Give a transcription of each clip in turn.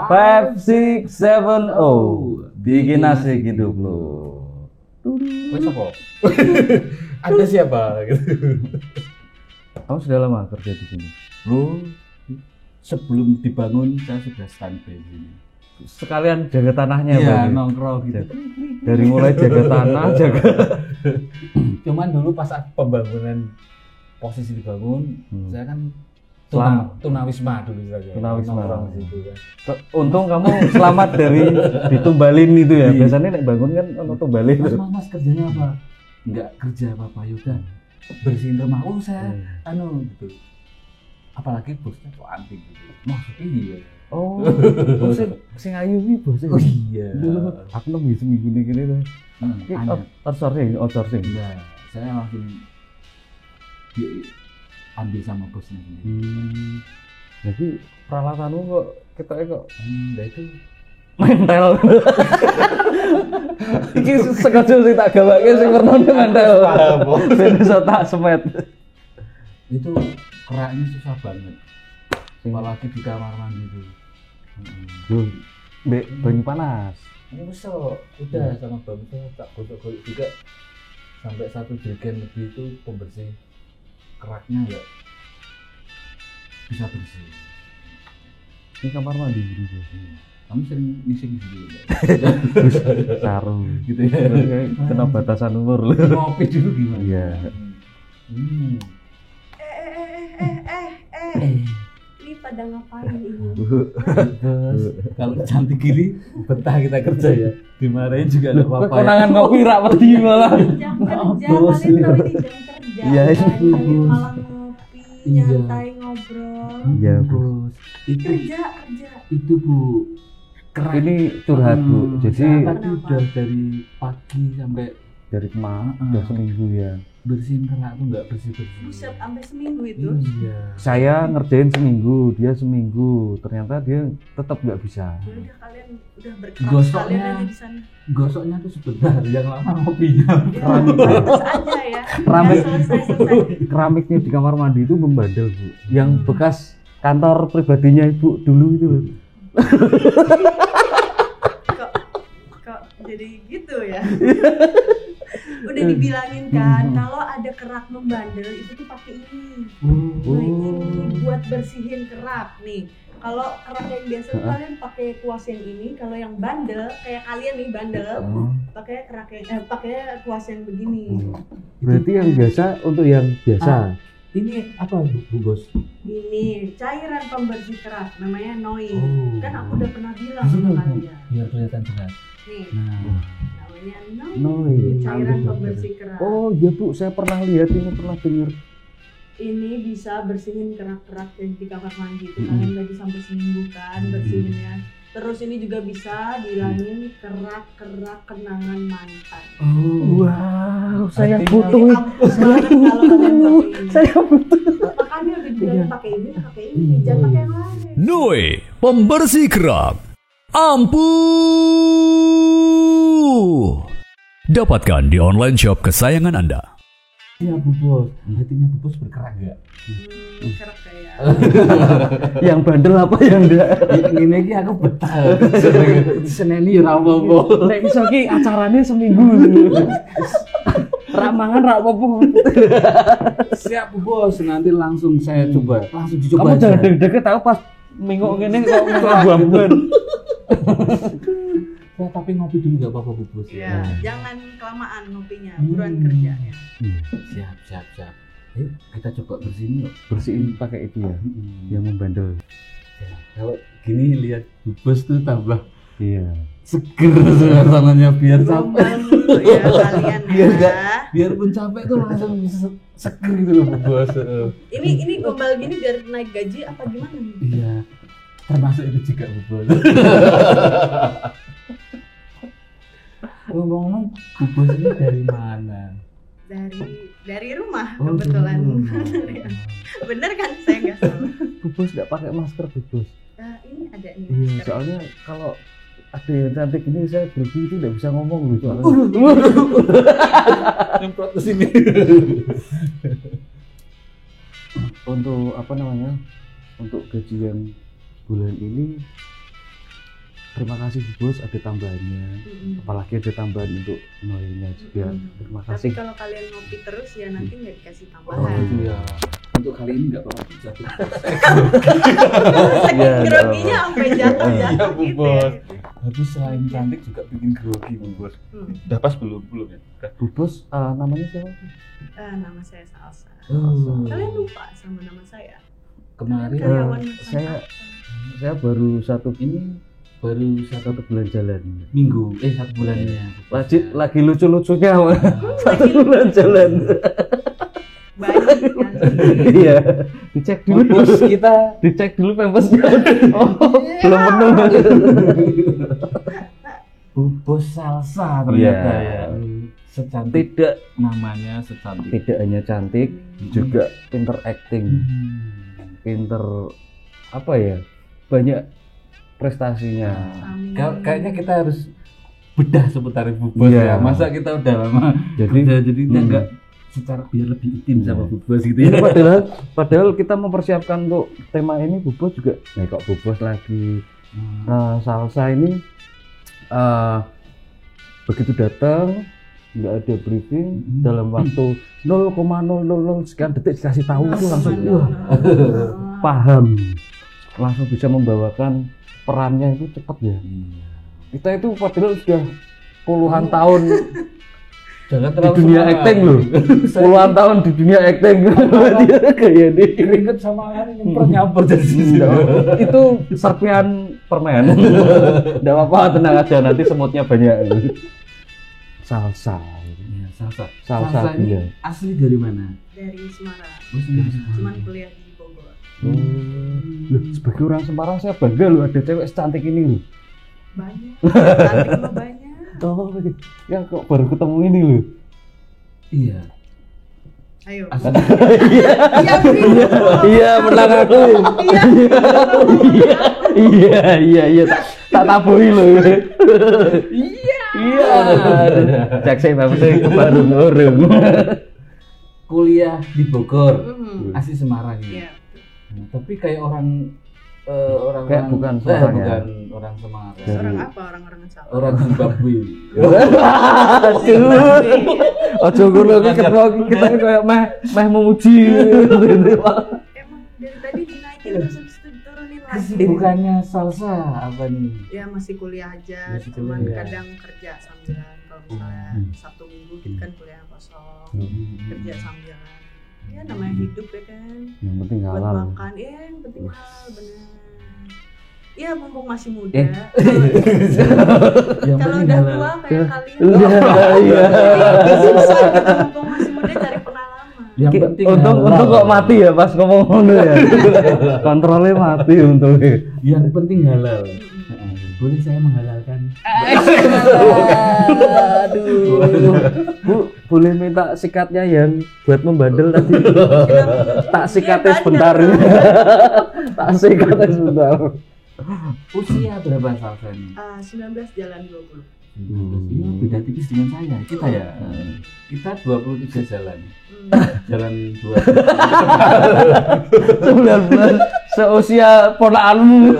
5670 bikin asik hidup lo. Wes apa? Anda siapa? Kamu sudah lama kerja di sini? Bro, sebelum dibangun saya sudah standby di sini. Sekalian jaga tanahnya Iya, berarti? nongkrong gitu. Dari mulai jaga tanah, jaga. Cuman dulu pas saat pembangunan posisi dibangun, saya kan tunawisma dulu saja. Tunawisma. Nongkrong di situ kan. Untung kamu selamat dari ditumbalin itu ya. Biasanya nek bangun kan ono tumbalin. Mas kerjanya apa? Enggak kerja apa-apa, yaudah bersihin rumah. Oh saya gitu. Apalagi bosnya kok antik gitu. Maksudnya iya. Oh, sing ayu iki bos. Oh iya. Aku nemu seminggu nih gini tuh. Outsourcing. Enggak, saya langsung diambil sama bosnya sendiri. Jadi peralatanmu kok kok Nah itu mental. Iki sengaja sing tak gawake sing wernane mental. Ben iso tak semet. Itu keraknya susah banget. Apalagi di kamar mandi itu. Mbek banyu panas. Ini besok udah sama bangsa tak gosok-gosok juga sampai 1 jerigen lebih itu pembersih keraknya enggak bisa bersih. Ini kamar mandi gitu. Kamu sering ngising gitu ya? Saru Gitu ya. Kena batasan umur. Ngopi dulu gimana? Iya. Ini pada ngapain ini? Kalau cantik gini betah kita kerja ya. Dimarahin juga enggak apa-apa. Ya. Konangan ngopi rak wedi malah. Jam kerja, Bos. kalian tahu ini jam kerja. Iya, kan? itu, Kalian Bos. malah ngopi, Iya. nyantai, ngobrol. Iya, Bu. Bos. Itu Kerja. Bu. Kerak. Ini curhat, Bu. Jadi tadi udah dari pagi sampai dari kemarin udah seminggu ya. bersihin kerak tuh nggak bersih-bersih. Buset, sampai seminggu itu. Iya. Saya ngerjain seminggu, dia seminggu. Ternyata dia tetap nggak bisa. Ya udah kalian udah berkeras Gosoknya. kalian aja di sana. Gosoknya tuh sebentar, yang lama ngopinya. Ya, terus aja ya. Keramik. Ya, selesai. Keramiknya di kamar mandi itu membandel, Bu. Yang bekas kantor pribadinya Ibu dulu itu loh. Kok jadi gitu ya? Udah dibilangin kan kalau ada kerak membandel itu tuh pakai ini. Nah, ini buat bersihin kerak nih. Kalau kerak yang biasa tuh kalian pakai kuas yang ini, kalau yang bandel kayak kalian nih bandel, pakai kerak yang pakai kuas yang begini. Berarti yang biasa untuk yang biasa. Ini apa Bu Bos? Ini cairan pembersih kerak namanya Noi. Oh. Kan aku udah pernah bilang sama kalian. Biar kelihatan jelas. Nih, Nah, namanya Noi. Noi. Cairan pembersih kerak. Oh iya Bu, saya pernah lihat ini, pernah dengar. Ini bisa bersihin kerak-kerak yang di kamar mandi itu. Kalian lagi sampai seminggu kan bersihinnya. Terus ini juga bisa dihilangin kerak-kerak kenangan mantan. Wow, saya Artinya- butuh. Ini ampuh banget kalau kalian pakai ini. Saya butuh. Makanya udah bilang pakai ini, jangan pakai yang lain. Noi, pembersih kerak. Ampuh. Dapatkan di online shop kesayangan Anda. iya Bu Bos. Hatinya Bu Bos berkerak nggak? Kerak kayak. Yang bandel apa yang enggak? Ini ki aku betah. Seneni ora apa-apa. Nek iso ki acarane seminggu. Rak mangan rak apa-apa. Siap Bu Bos, nanti langsung saya coba. Langsung dicoba Kamu aja. jangan deket-deket tahu pas minggu ngene kok buang-buang. Ya, tapi ngopi dulu nggak apa-apa Bu Bos. Iya, jangan kelamaan ngopinya, buruan kerja ya. Siap. Ayo kita coba bersihin yuk. Bersihin pakai itu ya, yang membandel. Ya, kalau gini lihat Bu Bos tuh tambah Iya. seger suasananya biar Gombal sampai mulu ya kalian biar ya. enggak biarpun capek tuh langsung seger gitu loh Bu Bos. Ini gombal gini biar naik gaji apa gimana nih? Iya. Termasuk itu juga Bu Bos. Ngomong-ngomong Bu Bos ini dari mana? Dari rumah Oh, kebetulan. dari rumah. Bener kan saya nggak salah. Bu Bos nggak pakai masker, Bu Bos. Ini ada nih. Iya, masker. soalnya kalau ada yang cantik ini saya grogi itu nggak bisa ngomong loh soalnya. Nyemprot ke sini. Untuk apa namanya? Untuk gajian bulan ini terima kasih Bu Bos ada tambahannya. Apalagi ada tambahan untuk noynya juga. Terima Tapi kasih. kalau kalian ngopi terus ya nanti nggak dikasih Oh tambahan. itu ya. Untuk kali ini nggak apa-apa jatuh. Saking Iya, groginya sampai jatuh Iya, Bu gitu Bos. ya. Tapi selain cantik juga bikin grogi Bu Bos. Udah pas belum ya? Udah. Bu Bos namanya siapa? Nama saya Salsa. Oh. Kalian lupa sama nama saya? Kemarin Karyawan saya- apa? Saya baru ini baru satu bulan jalan. minggu, 1 bulannya. Lagi lucu-lucunya satu bulan jalan. Bayi kan. Iya, dicek dulu. Bos kita Dicek dulu pampasnya. Oh, belum penuh. Bos salsa ternyata Iya. ya. Secantik Tidak namanya, secantik. tidak hanya cantik, juga pinter acting, pinter apa ya? Banyak prestasinya. Amin. Kayaknya kita harus bedah seputar Bu Bos Iya. ya. Masa kita udah lama Jadi kerja, jadi kita enggak secara biar lebih intim sama Bu Bos gitu Ini ya. padahal kita mempersiapkan untuk tema ini Bu Bos juga. Nah, kok Bu Bos lagi salsa ini begitu datang nggak ada briefing dalam waktu 0,000 sekian detik dikasih tahu itu langsung wah paham, langsung bisa membawakan perannya itu cepat ya. Kita itu padahal sudah puluhan tahun Jangan di terlalu dunia semangat. acting loh, puluhan tahun di dunia acting. Dia kayak ini. Keringet sama kan nyamper dari sini. Itu serpian permen. Nggak apa-apa, tenang aja, nanti semutnya banyak. Salsa. Ya, salsa. Salsa, Salsa ini iya. asli dari mana? Dari Semarang. Oh, Semarang. Cuman kuliah di Bogor. Loh, sebagai orang Semarang saya bangga loh ada cewek secantik ini loh. Banyak. Cantik mah banyak. Oh, ya kok baru ketemu ini loh. Iya. Ayo. Asli. Iya, menang aku. Iya, tak tabui loh. Iya. Cek saya bapak saya baru ngurung. Kuliah di Bogor. Mhm. Asli Semarang ya. Iya. Nah, tapi kayak orang Kayak bukan Semarang ya? bukan orang Semarang. Orang apa? Orang-orang salah. Orang Zimbabwe. Aduh. Ojo ngono iki kita kayak meh memuji. Emang dari tadi dinaikin terus habis itu diturunin lagi. Kesibukannya salsa apa nih? Ya masih kuliah aja, Masih cuman kuliah. kadang kerja sambilan. Kalau misalnya Sabtu Minggu kita kan kuliah kosong, kerja sambilan. Ya namanya hidup ya kan. Yang penting Buat halal. makan, yang penting halal bener. Ya mumpung masih muda. Yang Kalau penting udah halal. tua kayak kalian, Iya. susah gitu mumpung masih muda cari pengalaman. Yang penting Untung halal. kok mati ya pas ngomong ngono ya. Kontrolnya mati untungnya. Yang penting halal. Boleh saya menghalalkan? Aduh. Bu, boleh minta sikatnya yang buat membandel tadi. Tak sikatnya sebentar. Tak sikatnya sebentar. Usia berapa salsa ini? 19 jalan 20. Iya, beda tipis dengan saya. Kita ya. Kita 23 jalan. Jalan 2. 19 seusia ponakanmu.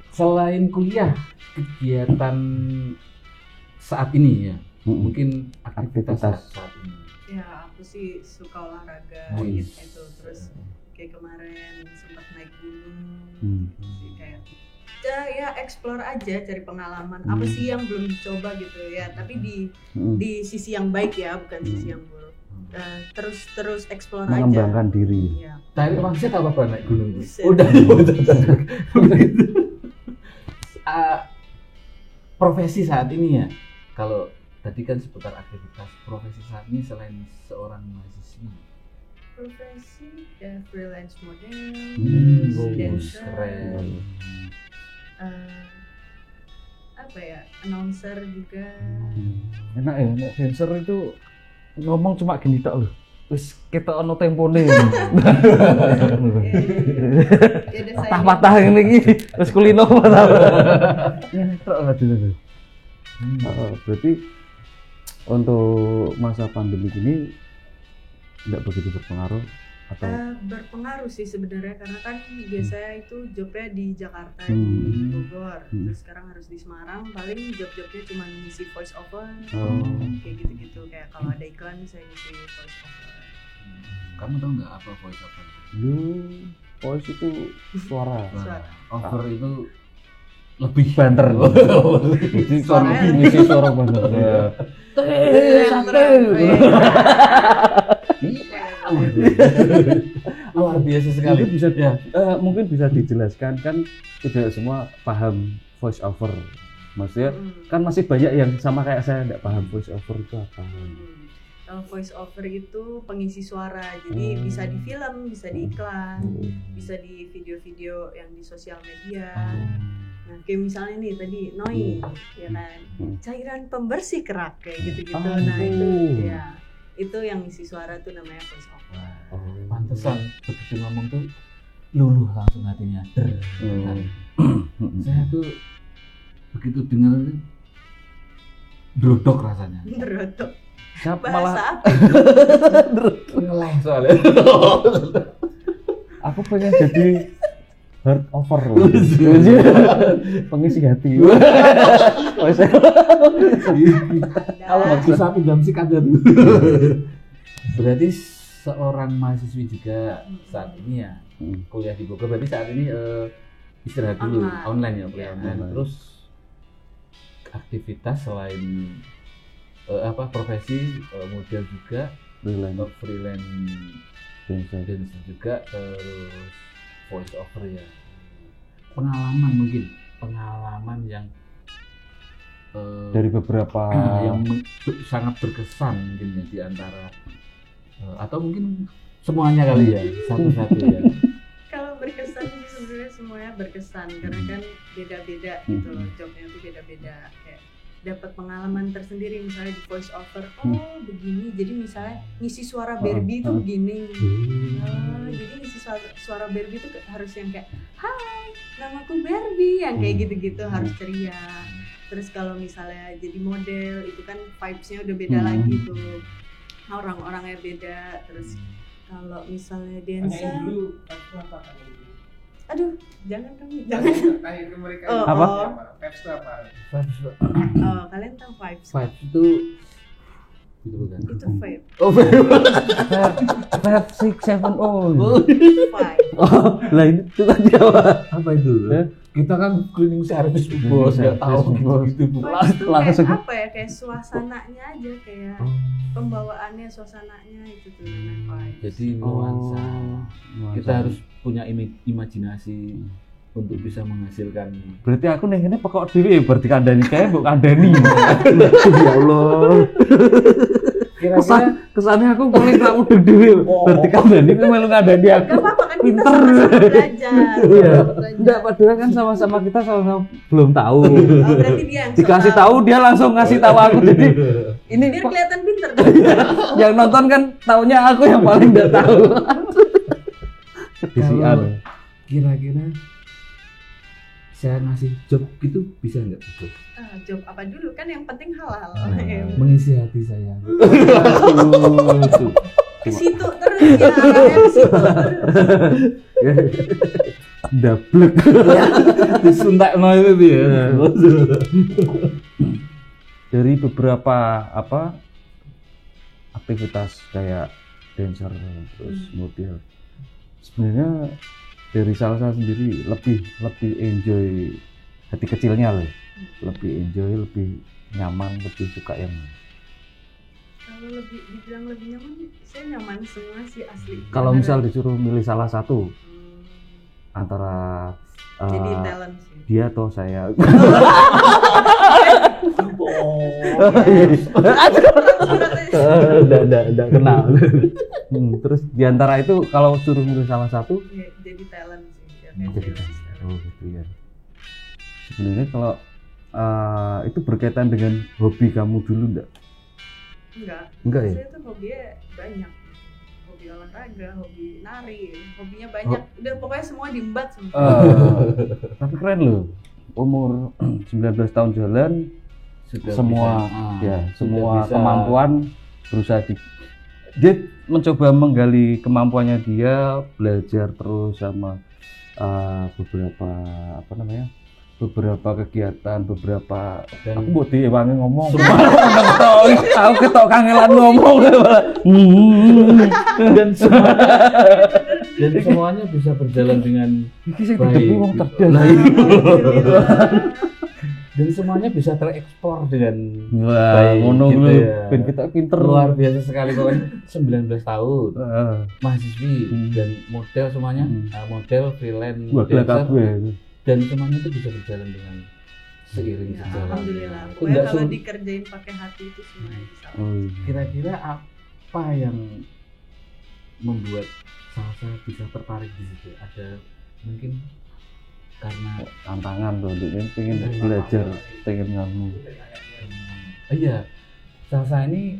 Selain kuliah, kegiatan saat ini ya. Mungkin aktivitas Aktivitas. saat ini. Ya aku sih suka olahraga Wih. gitu. Terus kayak kemarin sempat naik gunung. Hmm. Sih kayak ya explore aja, cari pengalaman. Apa sih yang belum dicoba gitu ya? Tapi di sisi yang baik ya, bukan sisi yang buruk. Terus explore aja. Mengembangkan diri. Iya. Tadi maksudnya apa naik gunung? Buset. Udah. Profesi saat ini ya. Kalau tadi kan seputar aktivitas, profesi saat ini selain seorang mahasiswi. Profesi ya freelance model, Bagus, dancer, keren. apa ya, announcer juga. Enak ya, nek dancer itu ngomong cuma gini tok loh. Wis kita ono tempone. Ya udah saya Patah-patah ngene iki wis kulino patah. Ya tok aduh. Berarti untuk masa pandemi ini tidak begitu berpengaruh atau Berpengaruh sih sebenarnya karena kan biasanya itu jobnya di Jakarta, di Bogor, terus sekarang harus di Semarang, paling job-jobnya cuma ngisi voice over, kayak gitu-gitu, kayak kalau ada iklan saya ngisi voice over. Kamu tahu nggak apa voice over? voice itu suara. Over itu lebih Banter. Jadi Suaranya ngisi suara banter. Ya. luar biasa sekali. Itu bisa mungkin bisa dijelaskan, kan tidak semua paham voice over. Maksudnya kan masih banyak yang sama kayak saya tidak paham voice over itu apa. Kalau voice over itu pengisi suara, jadi bisa di film, bisa di iklan, bisa di video-video yang di sosial media. Nah, kayak misalnya nih tadi Noi, ya kan, cairan pembersih kerak kayak gitu-gitu. Nah itu yang isi suara tuh namanya voice over. Pantesan begitu ngomong tuh luluh langsung hatinya. Saya tuh begitu dengar tuh drodok rasanya. Berotok. Malah Bahasa apa? Ngeleh soalnya. aku pengen jadi heart over. Pengisi hati. Kalau nggak bisa pinjam sikat ya. Berarti seorang mahasiswi juga saat ini ya kuliah di Bogor. Berarti saat ini istirahat dulu online ya, kuliah online. Terus aktivitas selain profesi model juga, freelance dancer juga, terus voice over ya. Pengalaman yang dari beberapa yang sangat berkesan mungkin ya, di antara atau mungkin semuanya kali ya, satu-satu ya. Kalau berkesan sih sebenarnya semuanya berkesan karena kan beda-beda gitu loh, jobnya tuh beda-beda, kayak dapat pengalaman tersendiri. Misalnya di voice over, begini, jadi misalnya ngisi suara Barbie tuh begini. Jadi ngisi suara Barbie tuh harus yang kayak, hai, namaku Barbie, yang kayak gitu-gitu, harus ceria. Terus kalau misalnya jadi model, itu kan vibes-nya udah beda lagi tuh, orang-orangnya beda. Terus kalau misalnya dancer, aduh, jangan kami, jangan. Tanya ke mereka Apa? Vibes itu apa? Kalian tahu vibes? Vibes itu bukan? Itu vibe. Oh, vibes. 5, 6, 7, Vibe. lah ini itu tadi Apa itu? Kita kan cleaning service bos, nggak tahu gitu bu. Vibes tuh Langsung. kayak apa ya? Kayak suasananya aja, kayak pembawaannya, suasananya itu tuh namanya vibes. Jadi nuansa. Kita harus punya imajinasi untuk bisa menghasilkan. Berarti aku nih ini pokok dewi berarti kandani kayak bu kandani. Ya Allah. Kesannya aku paling kamu dewi berarti kandani itu malu kandani aku. Gak apa-apa kan, kita Pinter. sama-sama belajar. Iya. Enggak, padahal kan sama-sama kita sama-sama belum tahu. Berarti dia yang Dikasih tahu dia langsung ngasih tahu aku, jadi ini biar kelihatan pinter. yang nonton kan taunya aku yang paling enggak tahu. Kedisian. Kira-kira saya ngasih job gitu bisa nggak job? Job apa dulu kan yang penting halal. Mengisi hati saya. Ke situ terus ya, arahnya ke situ terus. Dablek. Disuntak itu dia. Dari beberapa aktivitas kayak dancer terus model, sebenarnya dari Salsa sendiri lebih enjoy hati kecilnya loh, lebih enjoy, lebih nyaman, lebih suka yang mana? Kalau dibilang lebih nyaman, saya nyaman semua sih asli. Kalau misal disuruh milih salah satu antara jadi talent sih. dia atau saya. Udah kenal. Terus diantara itu kalau suruh milih salah satu, jadi talent sih. jadi talent. Oh gitu ya. Sebenarnya kalau itu berkaitan dengan hobi kamu dulu enggak? Enggak ya? Saya tuh hobinya banyak. Hobi olahraga, hobi nari, hobinya banyak. Udah pokoknya semua diembat semua. Tapi keren loh. Umur 19 tahun jalan, Sudah semua bisa, ya sudah semua bisa. kemampuan berusaha dia mencoba menggali kemampuannya dia, belajar terus sama beberapa kegiatan, beberapa Dan- aku buat diwangi ngomong. Aku ketok kangelan ngomong. dan semuanya bisa berjalan dengan Iki sing baik. didepi wong cerdas. Lah, iya. Alhamdulillah. Dan semuanya bisa terekspor dengan Wah, baik, ngono gitu lho. ya. Ben kita pinter. luar biasa sekali pokoknya. 19 tahun Heeh. mahasiswi dan model semuanya model freelance Gua gelek dancer, kabeh. dan semuanya itu bisa berjalan dengan seiring Ya, sejalan. alhamdulillah. Itu Pokoknya nggak kalau sulit. dikerjain pakai hati itu semuanya bisa. Oh, iya. Kira-kira apa yang membuat Salsa bisa tertarik di situ? Ada mungkin karena Tantangan tuh, dia pengen belajar, pengen ngamu. iya, Salsa ini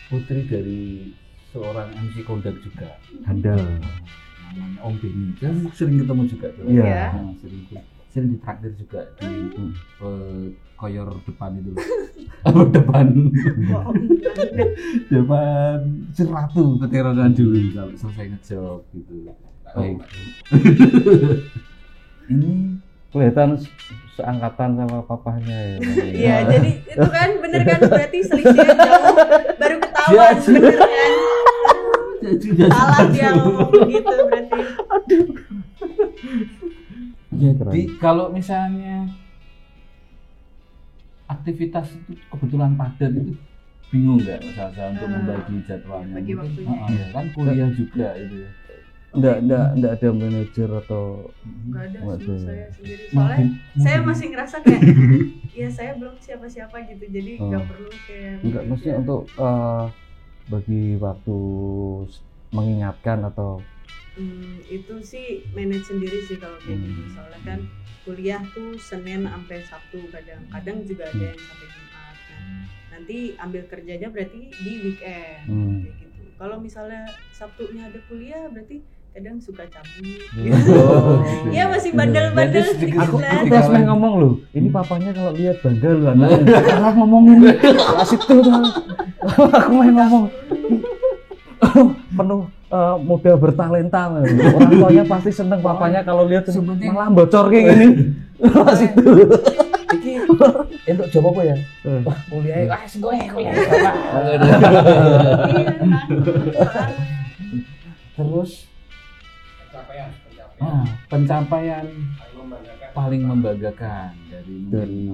putri dari seorang MC kondang juga, Handal. namanya Om Benny. Kan sering ketemu juga tuh. Iya. Nah, sering ditraktir juga di koyor depan itu. Apa depan? Depan Ceratu Peterangan dulu kalau selesai ngejob gitu. Baik. Ini Kelihatan seangkatan sama papahnya ya. Iya, jadi itu kan bener kan berarti selisihnya jauh baru ketahuan Ya, bener kan. Salah dia ngomong begitu berarti. Jadi kalau misalnya aktivitas itu kebetulan padat itu bingung nggak Salsa untuk membagi jadwalnya? Bagi Mungkin, waktunya. ya kan kuliah juga itu ya. Enggak ada manajer atau Enggak ada Nggak sih ada. saya sendiri. Soalnya saya masih ngerasa kayak ya saya belum siapa-siapa gitu. Jadi nggak perlu kayak enggak maksudnya untuk bagi waktu mengingatkan atau itu sih manage sendiri sih kalau kayak gitu. Soalnya kan kuliah tuh Senin sampai Sabtu kadang juga ada yang sampai Jumat. Nah, nanti ambil kerjanya berarti di weekend kayak gitu. Kalau misalnya Sabtunya ada kuliah berarti kadang suka cabut. Oh, Iya masih bandel-bandel Jadi sedikit aku lah. terus main ngomong loh, ini papanya kalau lihat bangga loh anaknya. Salah ngomongin asik tuh. Aku main ngomong penuh muda bertalenta. Orang tuanya pasti seneng papanya kalau lihat malah bocor kayak gini. Masih tuh. Iki untuk job apa ya? Wah, kuliah gue kuliah apa? Iya, kan? Terus Pencapaian. pencapaian Paling membanggakan. paling membanggakan dari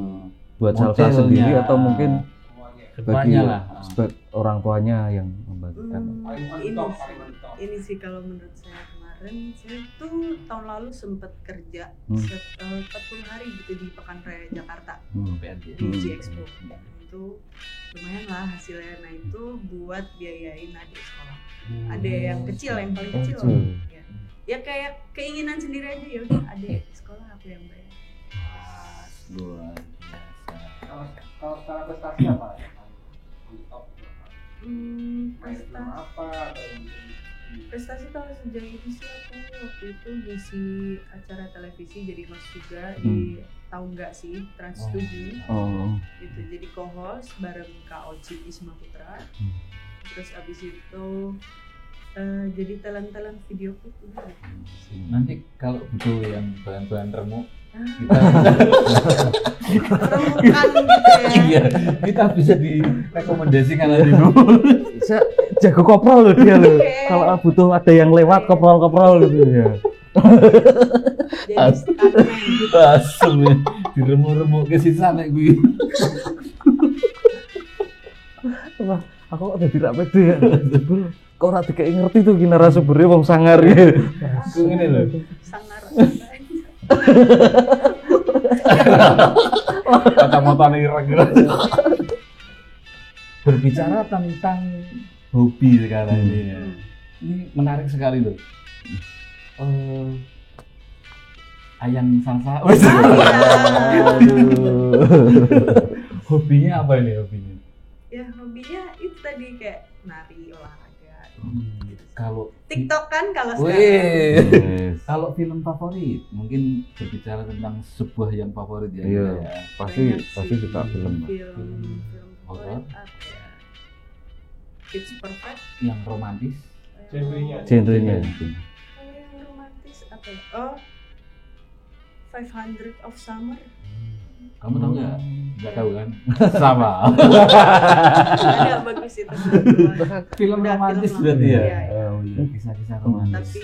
Buat modelnya, Salsa sendiri atau mungkin Semuanya. bagi keduanya lah. orang tuanya yang membagikan. Paling Ini mentok, sih- paling mentok. ini sih kalau menurut saya kemarin saya tuh tahun lalu sempat kerja 40 hari gitu di Pekan Raya Jakarta PRJ. di G Expo. Itu lumayan lah hasilnya. Nah itu buat biayain adik sekolah. Ada yang kecil, yang paling kecil. Kecil. Ya kayak keinginan sendiri aja ya udah adik sekolah aku yang bayar. Wah, luar biasa. Kalau secara prestasi apa? Yang paling top berapa? Main film Prestasi. apa atau mungkin Prestasi kalau sejauh ini sih aku waktu itu ngisi acara televisi jadi host juga di tahu nggak sih Trans 7 Oh. gitu, jadi co-host bareng Kak Oci Isma Putra. Terus abis itu jadi talent video klip udah. Nanti kalau butuh yang bahan-bahan remuk Remukan gitu ya. iya, kita bisa direkomendasikan nanti dulu. Saya jago koprol loh dia loh. Oke. Kalau butuh ada yang lewat koprol gitu ya. Jadi stuntman. Asem ya, diremuk-remuk ke sisa nek gue. Wah, aku kok udah tidak pede ya. Kok ora dikei ngerti tuh ki narasumbernya wong sangar ya. Gue ngene lho. Sangar. Kacamata ireng. Berbicara tentang hobi sekarang ini ya. Ini menarik sekali loh. Ayang Salsa. Hobinya apa ini hobinya? Ya hobinya itu tadi kayak nari, olahraga. Kalau TikTok kan kalau sekarang. Wih, kalau film favorit mungkin berbicara tentang sebuah yang favorit ya. Iya. kita ya. Pasti Banyak pasti sih. suka film. Film Horor? favorit apa ya? Kids Perfect. Yang romantis. Genrenya. Genrenya. Kalau yang romantis apa ya? Oh, 500 of Summer. Kamu tahu nggak? Nggak tahu kan? Sama. Ada bagus itu. Film Udah, romantis film berarti ya? Iya, iya. Oh iya, kisah-kisah romantis. Tapi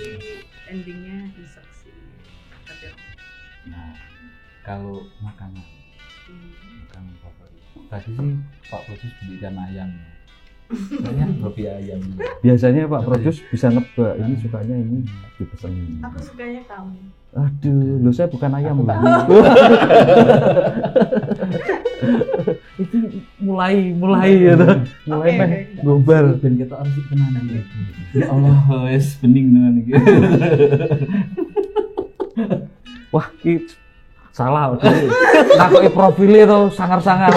endingnya nyesek sih. Tapi Nah, kalau makanan hmm, favorit. Tadi sih Pak Produs belikan ayam. Saya hobi ayam. Biasanya Pak Produs bisa nebak, ini sukanya ini dipesenin. aku sukanya kamu. Aduh, lo saya bukan ayam loh. Itu mulai gitu. Mulai Oke, meh oke. global. Ben kita harus tenanan iki. Ya Allah, wis bening tenan iki. Wah, ki salah. Takoki profile to sangar-sangar.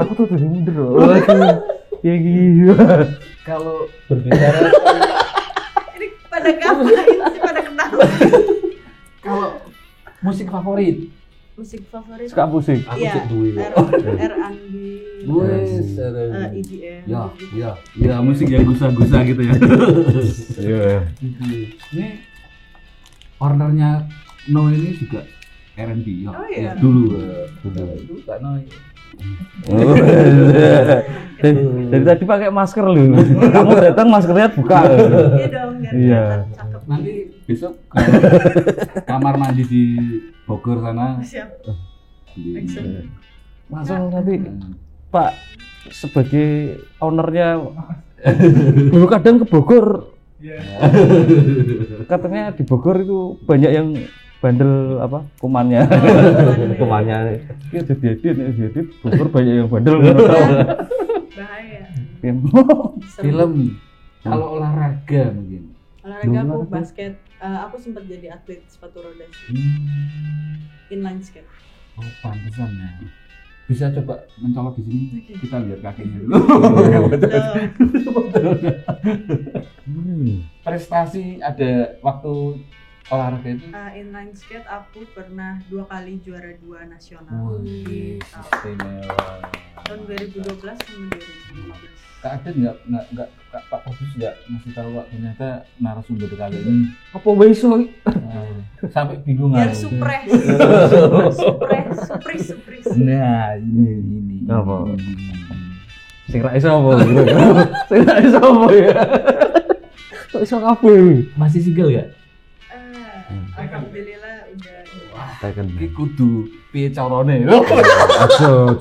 Aku tuh tadi minder loh. Waduh. Ya gitu. Kalau berbicara Ini pada ngapain sih, pada ketawa? kalau musik favorit, Musik favorit? Suka musik. aku Iya, cek duwe. R&B, Wes, EDM. ya musik yang gusa-gusa gitu ya. Iya. Ini ownernya No ini juga R&B ya. Oh, iya. Dulu itu Kak No. Dari tadi pakai masker lu. Kamu datang maskernya buka. Iya dong, biar Iya. kelihatan cakep. Nanti besok kalau kamar mandi di Bogor sana Siap. beli. Excellent. Langsung nanti Pak sebagai ownernya dulu kadang ke Bogor. Katanya di Bogor itu banyak yang bandel apa kumannya. Kumannya. Ya jadi Bogor banyak yang bandel. Bahaya. Film kalau olahraga mungkin. Olahraga aku Olahraga. basket. Aku sempat jadi atlet sepatu roda sih. Inline skate. Oh, pantesan ya. Bisa coba mencolok di sini. Oke. Kita lihat kakinya dulu. Loh, Prestasi ada waktu olahraga itu. inline skate aku pernah 2 kali juara 2 nasional. Wih, Tahun- istimewa. tahun 2012 sama 2015. Kak Aden nggak Pak Produs nggak ngasih tahu Pak ternyata narasumber kali ini Apa besok? sampai bingung Biar aku. surprise. Surprise. Nah ini. Apa? Ini. Sing ra iso apa? Sing ra iso apa ya? Kok iso kabeh? Masih single ya? Alhamdulillah udah. Tekan. Iki kudu piye carane? Ajo.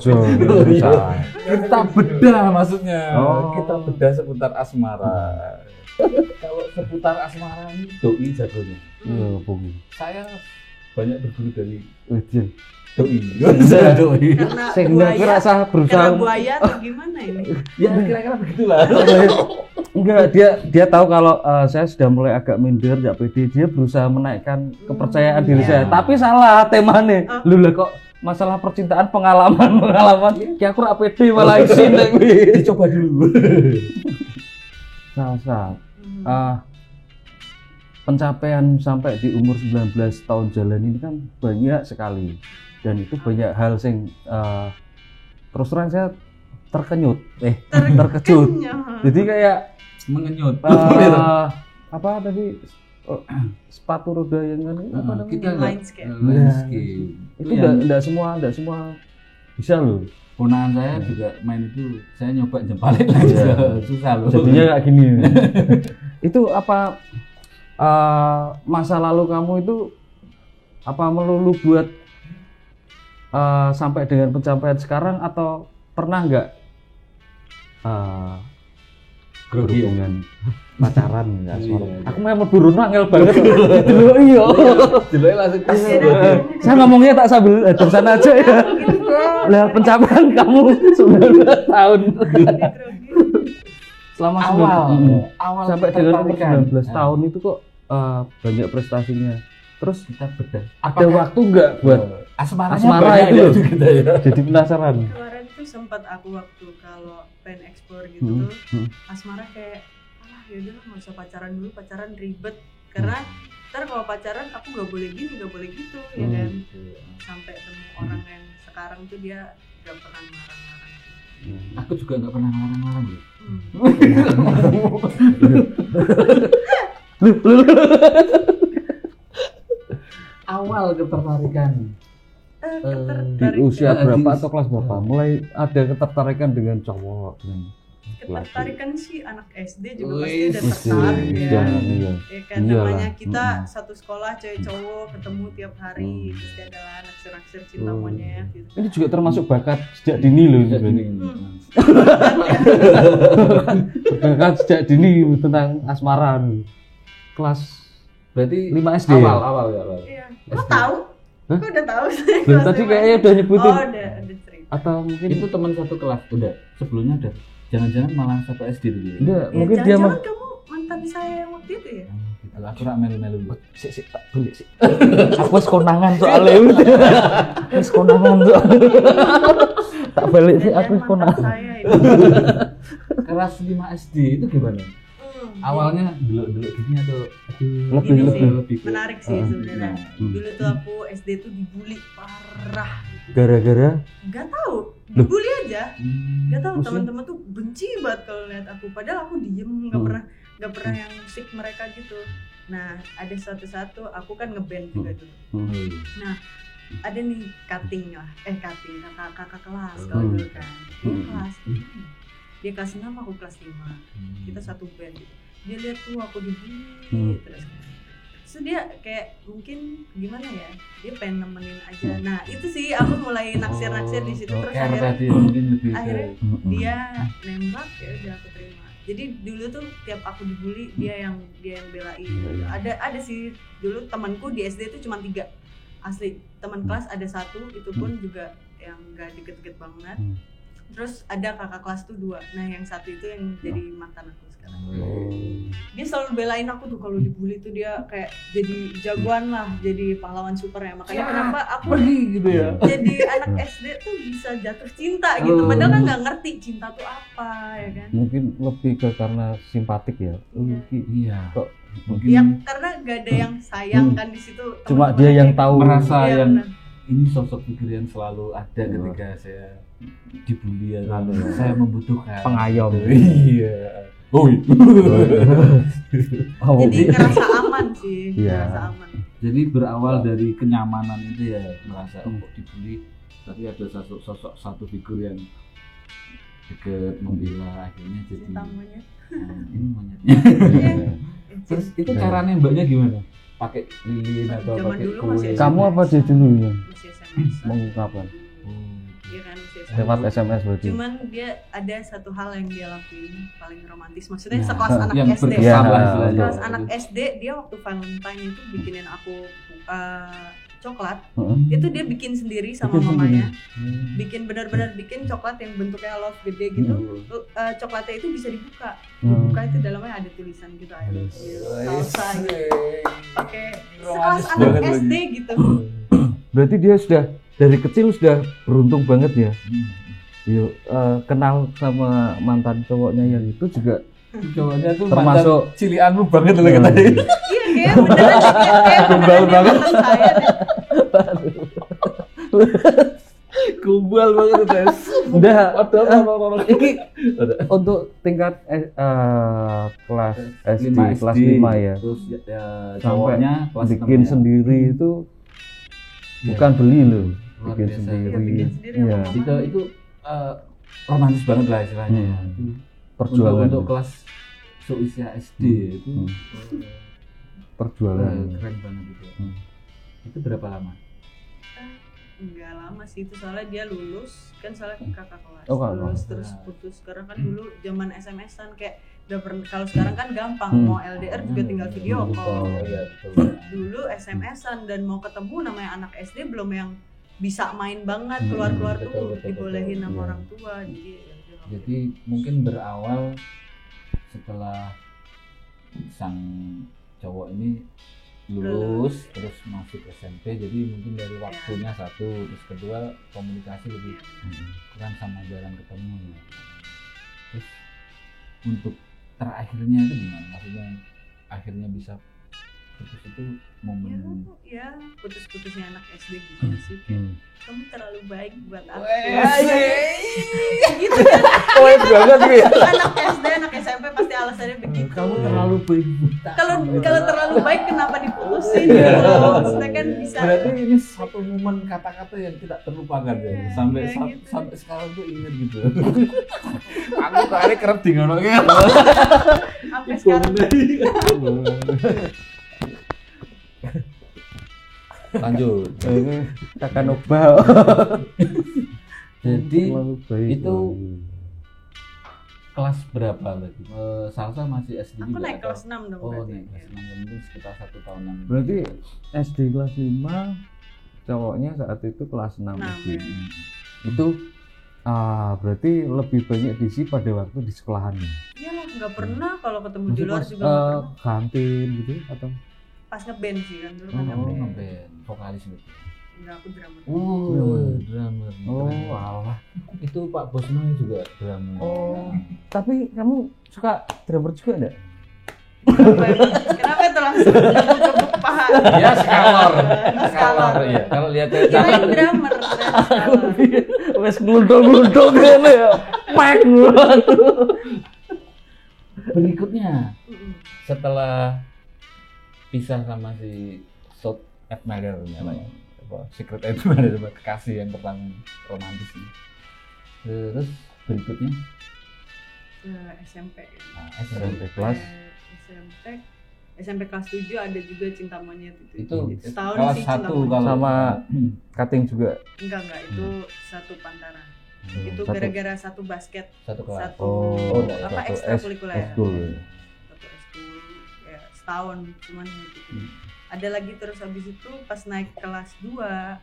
Kita bedah maksudnya. Oh. Kita bedah seputar asmara. Kalau seputar asmara ini doi jagonya. Iya, bunyi. Saya banyak berguru dari Ujian. doi. Doi. Karena Sing nggak buaya, rasa berusaha. karena buaya atau gimana ini? Ya kira-kira begitulah. Enggak, dia tahu kalau saya sudah mulai agak minder, enggak pede. Dia berusaha menaikkan kepercayaan diri saya. Tapi salah temanya. Lu lah kok masalah percintaan pengalaman. Ki aku rak pede malah isin nek kuwi. Dicoba dulu. Salah. Pencapaian sampai di umur 19 tahun jalan ini kan banyak sekali. Dan itu banyak hal sing terus terang saya terkejut. Jadi kayak Mengenyut. apa tadi sepatu roda yang kan apa namanya? Kita Inline skate. Inline skate. Itu yang enggak semua bisa loh. ponakan saya juga main itu, saya nyoba jempalin lagi susah loh. Jadinya kayak gini. Itu apa masa lalu kamu itu apa melulu buat sampai dengan pencapaian sekarang atau pernah nggak grogi berhubungan pacaran nggak Iya. aku memang buru angel banget dulu iya Jelek langsung saya ngomongnya tak sambil dari sana aja ya lah pencapaian kamu 19 tahun selama awal sampai dengan umur ketertarikan. 19 tahun itu kok banyak prestasinya terus Kita bedah. ada waktu nggak buat Asmara itu loh. kita ya. jadi penasaran Kemarin tuh sempat aku waktu kalau pengen explore gitu tuh asmara kayak yaudah nggak usah pacaran dulu, pacaran ribet karena ntar kalau pacaran aku nggak boleh gini nggak boleh gitu ya kan. Sampai temu orang yang sekarang tuh dia nggak pernah ngelarang-larang. Aku juga nggak pernah ngelarang-larang loh. Awal ketertarikan Di usia berapa atau kelas berapa mulai ada ketertarikan dengan cowok? Ketertarikan sih anak SD juga Wih, pasti udah tertarik ya. Iya. Ya kan Iyalah. namanya kita satu sekolah cewek cowok ketemu tiap hari terus dia adalah naksir-naksir cinta monyet gitu. Ini juga termasuk bakat sejak dini loh sebenarnya. Bakat sejak dini tentang asmara. Kelas berarti 5 SD. awal. Iya. Kok tahu? Hah? Kok udah tahu? Loh, tadi kayaknya udah nyebutin. Oh, udah cerita. Atau mungkin itu teman satu kelas udah sebelumnya udah jangan-jangan malah satu SD dulu ya. enggak, Ya, mungkin dia jangan-jangan kamu mantan saya yang waktu itu ya? Gitu. Aku rak melu-melu. Sik tak beli sik. Aku wis konangan soalnya. Wis konangan soalnya. Tak balik sih aku wis Jangan mantan konangan. saya itu. Kelas 5 SD itu gimana? Awalnya dulu gini atau Lebih Gini sih, lebih menarik sih sebenarnya. Nah. Dulu tuh aku SD tuh dibully parah. Gara-gara Gak tahu, dibully aja. Gak tahu Maksudnya? teman-teman tuh benci banget kalau lihat aku. Padahal aku diem, gak pernah yang musik mereka gitu. Nah ada satu aku kan ngeband juga dulu. Nah ada nih cutting kakak kelas kalau dulu kan. Dia kelas 6 aku kelas 5. Kita satu band gitu. Dia lihat tuh aku dibully terus dia kayak mungkin gimana ya, dia pengen nemenin aja. Nah itu sih aku mulai naksir di situ terus tadi mungkin lebih akhirnya dia nembak, ya udah aku terima. Jadi dulu tuh tiap aku dibully dia yang belain. Ada sih dulu temanku di SD tuh cuma 3 asli, teman kelas ada 1 itu pun juga yang gak deket-deket banget. Terus ada kakak kelas tuh 2. Nah yang 1 itu yang jadi mantan aku sekarang. Dia selalu belain aku tuh kalau dibully tuh dia kayak jadi jagoan lah, jadi pahlawan super ya. Makanya kenapa aku pergi gitu ya. jadi anak SD tuh bisa jatuh cinta gitu. Padahal kan nggak ngerti cinta tuh apa ya kan. mungkin lebih ke karena simpatik ya. Iya. Kok Mungkin Ya karena gak ada yang sayang kan di situ. cuma teman-teman dia yang kayak tahu. merasa Iya, yang benar. ini sosok figur yang selalu ada ketika saya dibully atau saya membutuhkan Pengayom. Iya. Jadi ngerasa aman sih, Iya. ngerasa aman. Jadi berawal dari kenyamanan itu ya, merasa kok dibully tapi ada sosok satu figur yang deket membela, akhirnya jadi Cinta monyet. ini monyetnya. Iya. Terus itu cara nembaknya gimana? Pakai lilin atau Zaman pakai dulu kue? masih Kamu apa dia dulu yang Masih SMS. mengungkapkan? Iya kan masih SMS. Lewat SMS berarti. Cuman dia ada satu hal yang dia lakuin paling romantis. Maksudnya Nah, sekelas anak yang SD. berkesan Iya, lah iya. istilahnya. Sekelas anak SD dia waktu Valentine itu bikinin aku coklat. Itu dia bikin sendiri sama Bikin mamanya. sendiri. Bikin benar-benar bikin coklat yang bentuknya love gede gitu. Coklatnya itu bisa dibuka. Hmm. Dibuka itu dalamnya ada tulisan gitu, I love you, salsa gitu. Pakai Romantis sekelas anak banget SD lagi. gitu. Berarti dia sudah dari kecil sudah beruntung banget ya. Yuk, kenal sama mantan cowoknya yang itu juga Cowoknya tuh termasuk mantan cilianmu banget loh katanya. Iya kayak beneran kayak Gombal beneran banget. teman saya deh. Gombal banget itu. udah Waduh, iki untuk tingkat kelas SD kelas 5 ya. Terus ya, Sampai cowoknya kelas bikin 6 ya. sendiri itu Iya. bukan beli loh, Luar bikin biasa. sendiri. Iya, bikin sendiri Iya. sama mama. Itu romantis banget lah istilahnya ya. Itu Perjuangan. untuk kelas seusia SD itu Perjuangan. keren banget itu. Hmm. Itu berapa lama? Enggak lama sih itu, soalnya dia lulus kan, soalnya kakak kelas Oh, kakak lulus kelas. terus putus. Sekarang kan dulu zaman SMS-an kayak udah pernah, kalau sekarang kan gampang mau LDR juga tinggal video call. Iya betul. Dulu SMS-an dan mau ketemu namanya anak SD belum yang bisa main banget, keluar-keluar betul, tuh betul, dibolehin betul. sama Iya. orang tua. Jadi ya udah. Jadi mungkin berawal setelah sang cowok ini lulus terus masuk SMP, jadi mungkin dari waktunya satu, terus kedua komunikasi lebih kurang sama jarang ketemu. Terus untuk terakhirnya itu gimana? Maksudnya akhirnya bisa putus itu momen Ya putus-putusnya anak SD gitu sih, kayak kamu terlalu baik buat aku. Weh, gitu kan. Wes banget gue. Anak SD, anak SMP pasti alasannya begitu. Kamu terlalu baik. Kalau terlalu baik kenapa diputusin gitu loh. Maksudnya kan bisa. Berarti ini satu momen kata-kata yang tidak terlupakan ya. Iya, Sampai kayak gitu. sampai sekarang tuh ingat gitu. Aku kali kerep di ngono ki. Sampai sekarang. Lanjut. Kakak Nobel. Jadi Terlalu baik. itu kelas berapa lagi? Salsa masih SD Aku juga naik atau- kelas 6 dong Oh, berarti. naik kelas 6 ya, mungkin sekitar 1 tahun yang Berarti SD kelas 5 cowoknya saat itu kelas 6 Enam, SD. ya. Itu berarti lebih banyak diisi pada waktu di sekolahannya. Iyalah, nggak pernah kalau ketemu di Maksudnya luar pas juga nggak pernah. kantin gitu atau Pas ngeband sih kan dulu kan Oh, ngeband. ngeband, vokalis gitu. Enggak, aku drummer. Drummer. oh Keren. alah. Itu Pak Bosno juga drummer. Oh. Tapi kamu suka drummer juga enggak? Kenapa itu langsung gebuk paha? Ya skalor ya. Kalau lihat dari Kirain tangan drummer. Wes nglundung-nglundung ngene ya. Mek. berikutnya Mm-mm. setelah pisah sama si South Admirer namanya, apa Secret Admirer, kekasih yang pertama romantis ini. Terus berikutnya SMP. nah, SMP SMP kelas SMP kelas 7 ada juga cinta monyet itu setahun kelas sih cinta 1 monyet. kalau Sama cutting juga. Enggak itu satu pantaran. Itu Satu. gara-gara satu basket, satu kelas. satu Oh, apa satu ekstrakurikuler. Eskul. Satu eskul ya setahun cuman gitu. Ada lagi terus habis itu pas naik kelas 2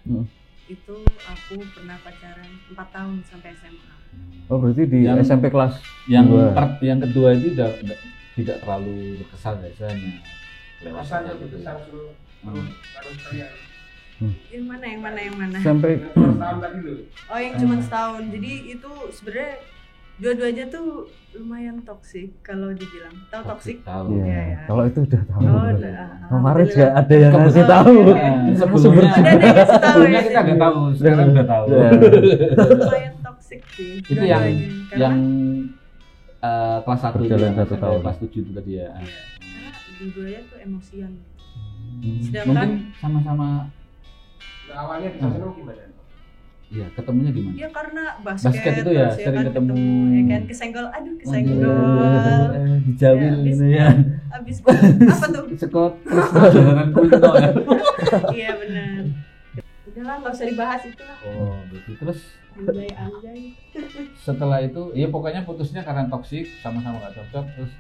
Hmm. itu aku pernah pacaran 4 tahun sampai SMA. Oh berarti di Yang- SMP kelas Yang dua. yang kedua itu tidak terlalu berkesan ya, soalnya lewat Rasanya gitu. berkesan dulu. Hmm. Baru sekalian. Yang mana? sampai Tahun tadi loh. Oh yang cuma setahun. Jadi itu sebenarnya dua-duanya tuh lumayan toksik kalau dibilang. Tahu toksik? Tahu. Iya, Iya, ya. kalau itu udah tahu. Oh, Kemarin juga alhamdulillah. ada yang ngasih tahu. Oke. Sebelumnya Ada yang ngasih tahu sebelumnya ya. kita nggak tahu, sekarang udah tahu. Iya. Lumayan toksik sih. Itu yang dua-duanya. yang kelas 1 Berjalan 1 tahun. kelas 7 itu tadi ya. Iya, karena dua-duanya tuh emosian. Mungkin Sedangkan sama-sama Nah, awalnya di sana gimana? ya ketemunya di mana? ya karena basket, Basket itu ya, terus sering kan ketemu. ya kan kesenggol, aduh kesenggol. Dijawil Ya, gitu ya. Abis apa tuh? Sekot terus jalanan kulino ya. Iya benar. Udahlah nggak usah dibahas itu lah. Oh, begitu. Terus Anjay. setelah itu ya pokoknya putusnya karena toksik, sama-sama gak cocok, terus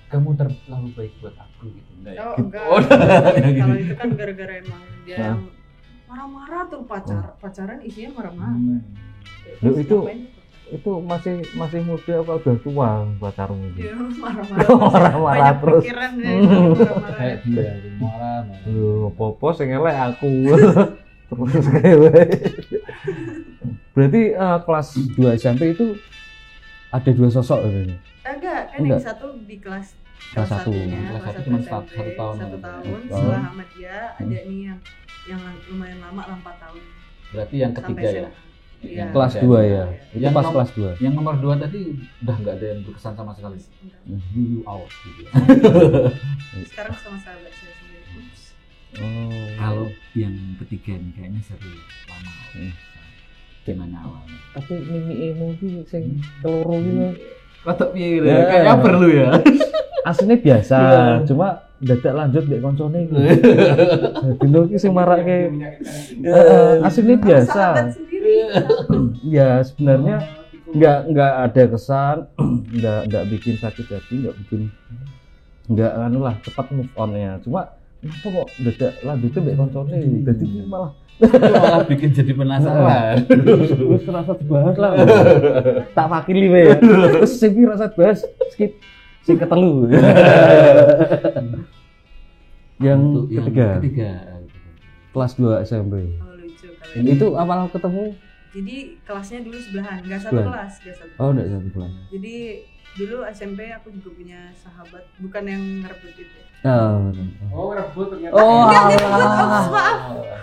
kamu terlalu baik buat aku gitu enggak ya? Oh enggak. Oh, Kalau gitu. itu kan gara-gara emang dia Nah. marah-marah tuh pacaran isinya marah-marah. Hmm. Loh, itu Ngapain? itu masih muda apa udah tua pacarmu itu? Iya, marah-marah. Marah-marah Banyak terus. pikiran ya, marah-marah. Kayak dia marah. Lu popo sing elek aku. Terus kayak berarti kelas 2 SMP itu ada 2 sosok gitu. Enggak, kan Enggak. yang satu di kelas Kelas satu. satunya, Kelas satu satu cuma SMP, satu tahun. satu tahun. Oh. Setelah sama dia ada nih yang lumayan lama 4 tahun Berarti yang sampai ketiga ya. SMA. Iya. Kelas Iya. 2 ya. Itu Yang pas nom- kelas 2. Yang nomor 2 tadi udah nggak ada yang berkesan sama sekali. You out gitu ya. Sekarang sama sahabat saya sendiri. Ups. Oh. Kalau yang ketiga nih kayaknya seru lama. Hmm. Gimana awalnya? Tapi mimi-mu ki sing keloro iki Kotok piye gitu Ya. ya? Kayaknya perlu ya. aslinya biasa, Iya. cuma dadak lanjut mbek koncone iki. Dino ki sing marake Menyakitkan. aslinya biasa. Sahabat sendiri. Ya sebenarnya nggak ada kesan, nggak bikin sakit hati, nggak anu lah cepat move on ya. Cuma kenapa kok dadak lanjutnya mbek koncone? Dadi ki malah Malah bikin jadi penasaran. wis rasa dibahas lah. Tak wakili wae ya. Terus sing pi rasa bahas skip sing ketelu. Yang Untuk ketiga Yang ketiga. kelas 2 SMP. Oh lucu kalau ini. Itu awal ketemu Jadi kelasnya dulu sebelahan, nggak satu Sebelahan? kelas, nggak satu. Oh, enggak satu kelas. Jadi dulu SMP aku juga punya sahabat, bukan yang ngerebut itu. Oh, Oh, rebut ternyata. oh Nggak ngerebut, alah. maaf.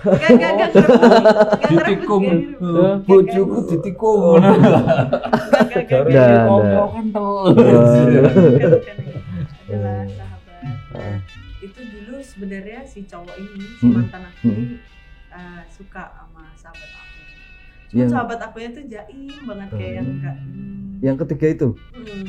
Nggak ngerebut. Nggak ngerebut, Ditikung, nggak ngerebut. bojoku ditikung. Nggak. Dah, Ngomong kental. Bukan. Adalah sahabat. Nah, itu dulu sebenarnya si cowok ini, si mantan aku ini suka sama sahabat aku. Cuma Yang- sahabat akunya tuh jaim banget kayak yang enggak. Yang ketiga itu.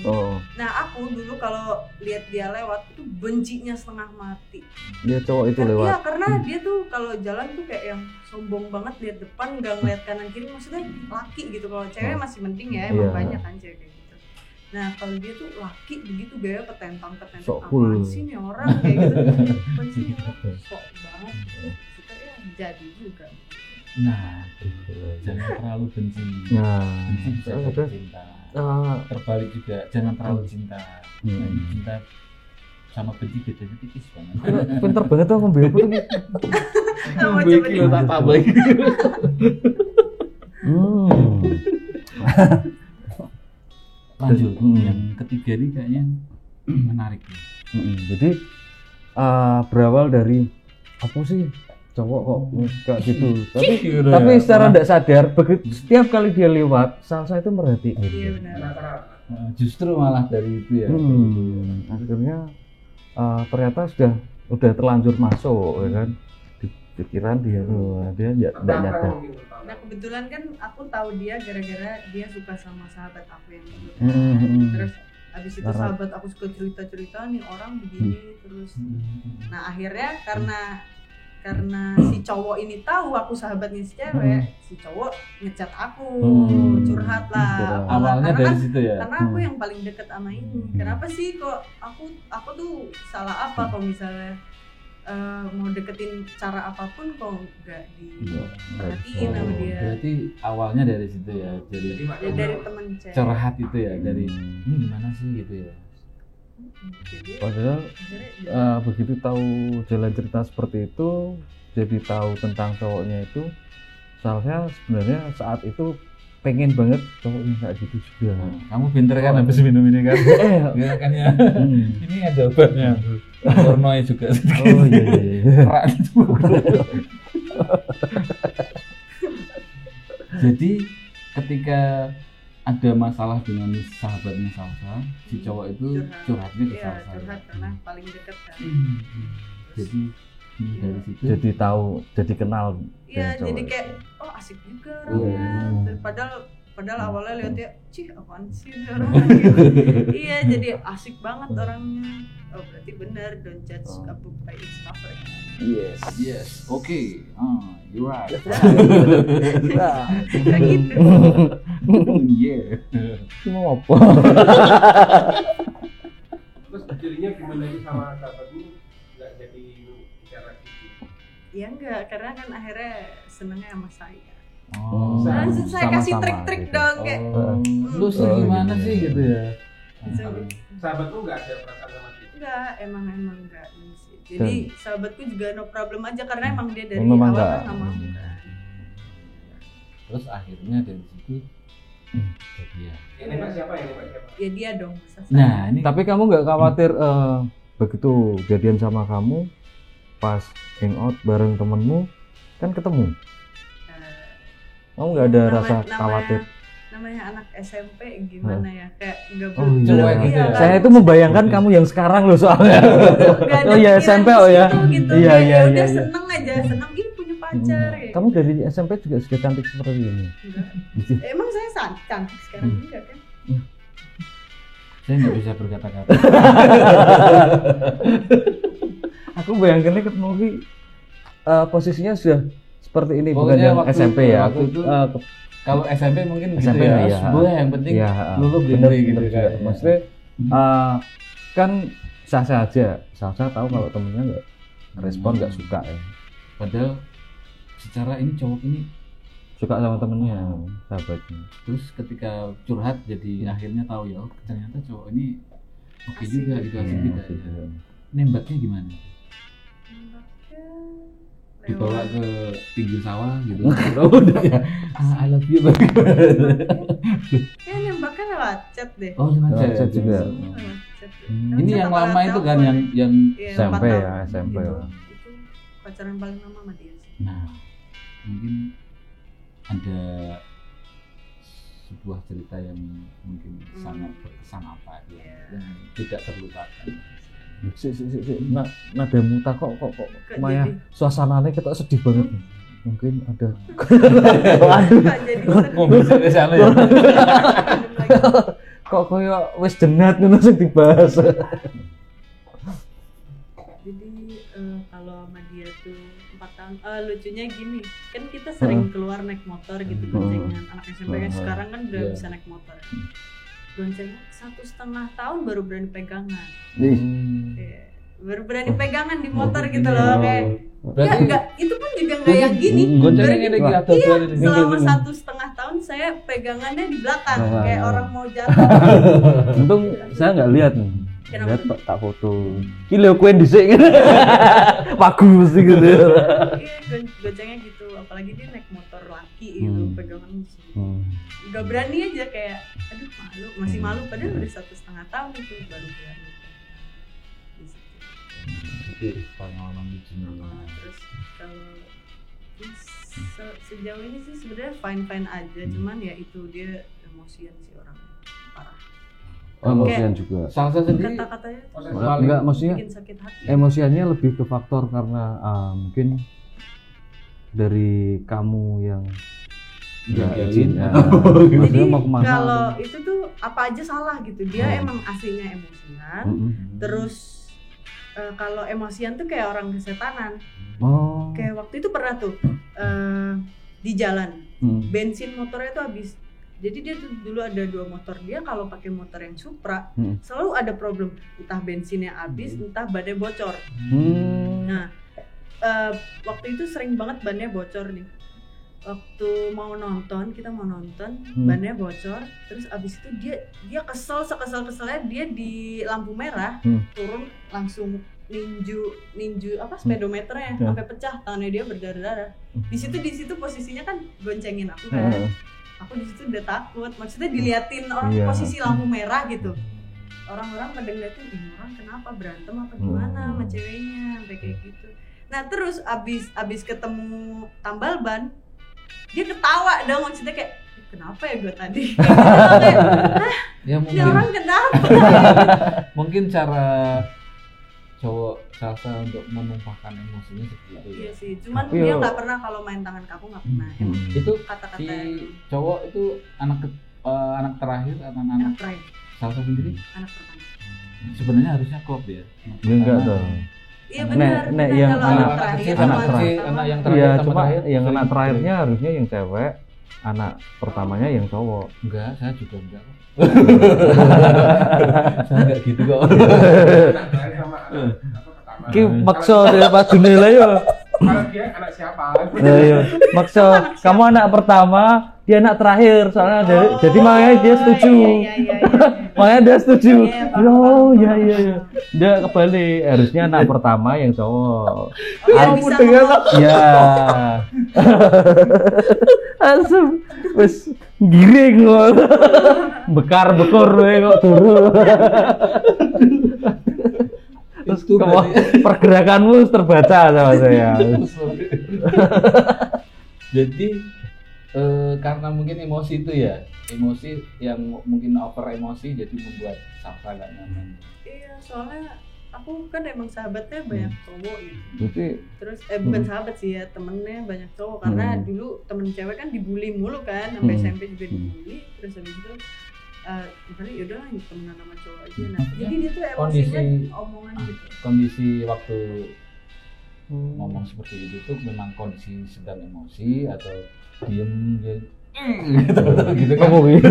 Oh, Nah aku dulu kalau lihat dia lewat itu bencinya setengah mati. dia cowok itu Iya lewat. karena dia tuh kalau jalan tuh kayak yang sombong banget lihat depan nggak ngeliat kanan kiri, maksudnya laki gitu. Kalau cewek masih mending ya, emang Iya. banyak kan cewek kayak gitu. Nah kalau dia tuh laki begitu gaya petentang Sok cool. apaan sih nih orang kayak gitu. Apaan sih nih orang sok banget gitu. Kita ya jadi juga. Nah, jangan terlalu benci. Nah, Benci bisa ada. jadi cinta. Terbalik juga, jangan terlalu cinta. Nah, cinta sama benci bedanya tipis banget. pinter banget tuh ngambil aku tuh. Sama coba di- tak tambah. Lanjut, yang ketiga ini kayaknya menarik ya. Jadi berawal dari apa sih cowok kok kayak gitu. Tapi secara tidak sadar, begitu setiap kali dia lewat, Salsa itu merhatiin. Iya benar. Justru malah dari itu ya. Akhirnya ternyata udah terlanjur masuk, ya kan? Di pikiran dia tidak nyadar. Nah kebetulan kan aku tahu dia gara-gara dia suka sama sahabat aku yang dulu. Terus habis itu Karena- sahabat aku suka cerita-cerita nih orang begini terus. Nah akhirnya karena si cowok ini tahu aku sahabatnya si cewek, si cowok ngechat aku, curhat lah. apalah. Awalnya Karena dari kan- situ ya. karena aku yang paling deket sama ini. Kenapa sih kok aku tuh salah apa kalau misalnya mau deketin cara apapun kok nggak diperhatiin sama dia. Berarti awalnya dari situ ya. Jadi Ya, dari temen cewek. curhat itu ya, dari ini gimana sih gitu ya. Jadi Padahal akhirnya begitu tahu jalan cerita seperti itu, jadi tahu tentang cowoknya itu, Salsa sebenarnya saat itu pengen banget cowoknya kayak gitu juga. Kamu pinter kan habis minum ini kan? Iya kan ya. Ini ada obatnya. Pornonya juga. Oh iya. Kerak itu. Jadi ketika ada masalah dengan sahabatnya Salsa, si cowok itu curhatnya ke iya Salsa. curhat karena paling deket kan. Jadi dari situ Jadi tahu, jadi kenal. Iya dengan jadi cowok kayak itu. oh asik juga orangnya. Padahal awalnya lihatnya cih apaan sih ini orang gitu. Iya jadi asik banget orangnya. Oh berarti benar don't judge a book by its cover. Yes. yes, oke. You're right. Kayak gitu. Yeah. Cuma apa? Terus jadinya gimana itu sama sahabatmu nggak jadi bicara gitu? Ya enggak karena kan akhirnya senengnya sama saya. Oh, Langsung saya kasih sama-sama trik-trik gitu. dong kayak lu sih gimana sih gitu ya? Sahabatmu nggak ada perasaan sama dia? enggak emang enggak ini sih. Jadi sahabatku juga no problem aja karena emang dia dari Memang awal enggak. kan nggak mau kan. Terus akhirnya dari situ jadi ya. Yang nembak siapa? Yang nembak siapa? Ya dia dong masa saya. Nah ini Tapi kamu nggak khawatir begitu jadian sama kamu, pas hangout bareng temenmu, kan ketemu. Kamu nggak ada rasa khawatir? Namanya anak SMP gimana ya kayak nggak Oh iya. Cuek gitu ya. Saya itu membayangkan kamu yang sekarang loh soalnya. Oh iya SMP oh ya. gitu. Iya Kayak iya udah iya. seneng aja seneng ih punya pacar kayak Kamu dari SMP juga sudah cantik seperti ini. Enggak. Emang saya cantik sekarang juga kan saya nggak bisa berkata-kata. Aku bayangkannya ketemu Ki, posisinya sudah seperti ini bukan Pokoknya yang waktu SMP itu- ya. waktu itu Kalau SMP mungkin gitu SMP ya. ya. Sebuah yang penting lulu bener, gitu bener juga. kan. Maksudnya kan sah-sah aja. Sah-sah tahu kalau temennya nggak respon nggak suka ya. Padahal secara ini cowok ini Suka sama temennya, sahabatnya. terus ketika curhat jadi akhirnya tahu ya oh, ternyata cowok ini oke juga gitu asik juga. Iya, Nembaknya gimana? Nembaknya dibawa ke pinggir sawah gitu. Udah ya. I love you banget. Ya nembaknya lewat chat deh. Oh, lewat Lewat chat juga. Lewat chat. Ini yang lama itu kan yang Iya, SMP 4 ya, tahun. SMP Itu, lah. itu pacaran paling lama sama dia sih. nah, mungkin ada sebuah cerita yang mungkin sangat berkesan apa yang tidak terlupakan. Si. Nadamu tak kok Maya jadi- suasananya ketok sedih banget. Mungkin ada. Aduh. Jadi Ngomong ke sana ya. Kok koyo wis jenat ngono sing dibahas. Jadi kalau sama dia tuh 4 tahun, lucunya gini, kan kita sering keluar naik motor gitu goncengan. Anak SMP kan sekarang kan udah Iya. bisa naik motor. Goncengan 1,5 tahun baru berani pegangan. Kayak, baru berani pegangan di motor gitu loh kayak. Ya enggak, itu pun juga enggak yang gini. Goncengnya Baru ini gitu. atau Iya, dua ini. selama 1,5 tahun saya pegangannya di belakang kayak orang mau jatuh. Untung saya nggak lihat nih. Kenapa? Lihat tak foto. Ki lho kowe dhisik gitu. Bagus gitu. Iya, goncengnya gitu. Apalagi dia naik motor laki gitu, pegangan nggak berani aja kayak, aduh malu, masih malu padahal udah 1,5 tahun itu baru berani. Di situ. Itu pengalaman lucunya. Terus kalau sejauh ini sih sebenarnya fine aja, cuman ya itu dia emosian sih orangnya parah. Oh, emosian juga. Salsa sendiri Kata-katanya tuh Enggak, maksudnya bikin sakit hati. emosiannya lebih ke faktor karena mungkin dari kamu yang nggak Gagalin. izin. Jadi Maksudnya mau kemana? kalau itu tuh apa aja salah gitu, dia emang aslinya emosian. Terus kalau emosian tuh kayak orang kesetanan. Oh. Kayak waktu itu pernah tuh di jalan bensin motornya tuh habis. Jadi dia tuh dulu ada 2 motor, dia kalau pakai motor yang Supra selalu ada problem, entah bensinnya habis, entah bannya bocor. Nah waktu itu sering banget bannya bocor nih. Waktu kita mau nonton bannya bocor, terus abis itu dia kesel-keselnya dia di lampu merah turun langsung ninju speedometernya sampai pecah, tangannya dia berdarah-darah. Di situ posisinya kan goncengin aku kan. Aku di situ udah takut, maksudnya diliatin orang posisi lampu merah gitu. Orang-orang pada ngeliatin, ini orang kenapa berantem apa gimana sama ceweknya, sampai kayak gitu. Nah terus abis ketemu tambal ban, dia ketawa dong, maksudnya kayak kenapa ya gue tadi? Kayak, ya ini orang kenapa? mungkin cara cowok Salsa untuk menumpahkan emosinya seperti itu ya. Iya sih, cuman Tapi dia yo- nggak pernah kalau main tangan kaku nggak pernah. Emang Itu kata-kata si cowok itu anak terakhir atau anak anak terakhir, Salsa sendiri anak pertama. sebenarnya harusnya klop ya. Ya enggak dong. Iya Nek- benar. nek benar. yang Kalau anak anak terakhir kecil sama anak anak terakhir, pertama. anak yang terakhir Iya, sama cuma terakhir, yang anak sering terakhirnya harusnya yang cewek, anak pertamanya yang cowok. enggak, saya juga enggak kok. Saya enggak gitu kok. Anak terakhir sama anak apa pertama. Ki maksa dia Pak Junela yo. Kalau dia anak siapa? Nah, iya. Maksa kamu anak pertama, dia anak terakhir. Soalnya jadi makanya dia setuju. Iya. Makanya dia setuju. Iya, paham, Oh, iya. Dia kebalik, harusnya anak pertama yang cowok. Biar bisa ngomong. Ya. Langsung wis giring kok. Bekor wae kok turu. Terus Itu berarti- pergerakanmu terbaca sama saya. Jadi karena mungkin emosi itu ya, emosi yang mungkin over emosi jadi membuat Salsa gak nyaman. Iya, soalnya aku kan emang sahabatnya banyak cowok gitu. Berarti Terus bukan sahabat sih ya, temennya banyak cowok karena dulu temen cewek kan dibully mulu kan, sampai SMP juga dibully. Terus habis itu misalnya yaudah lah temenan sama cowok aja. Nah, jadi dia tuh emosinya omongan gitu. Kondisi waktu ngomong seperti itu tuh memang kondisi sedang emosi atau diem gitu kan. kamu gitu.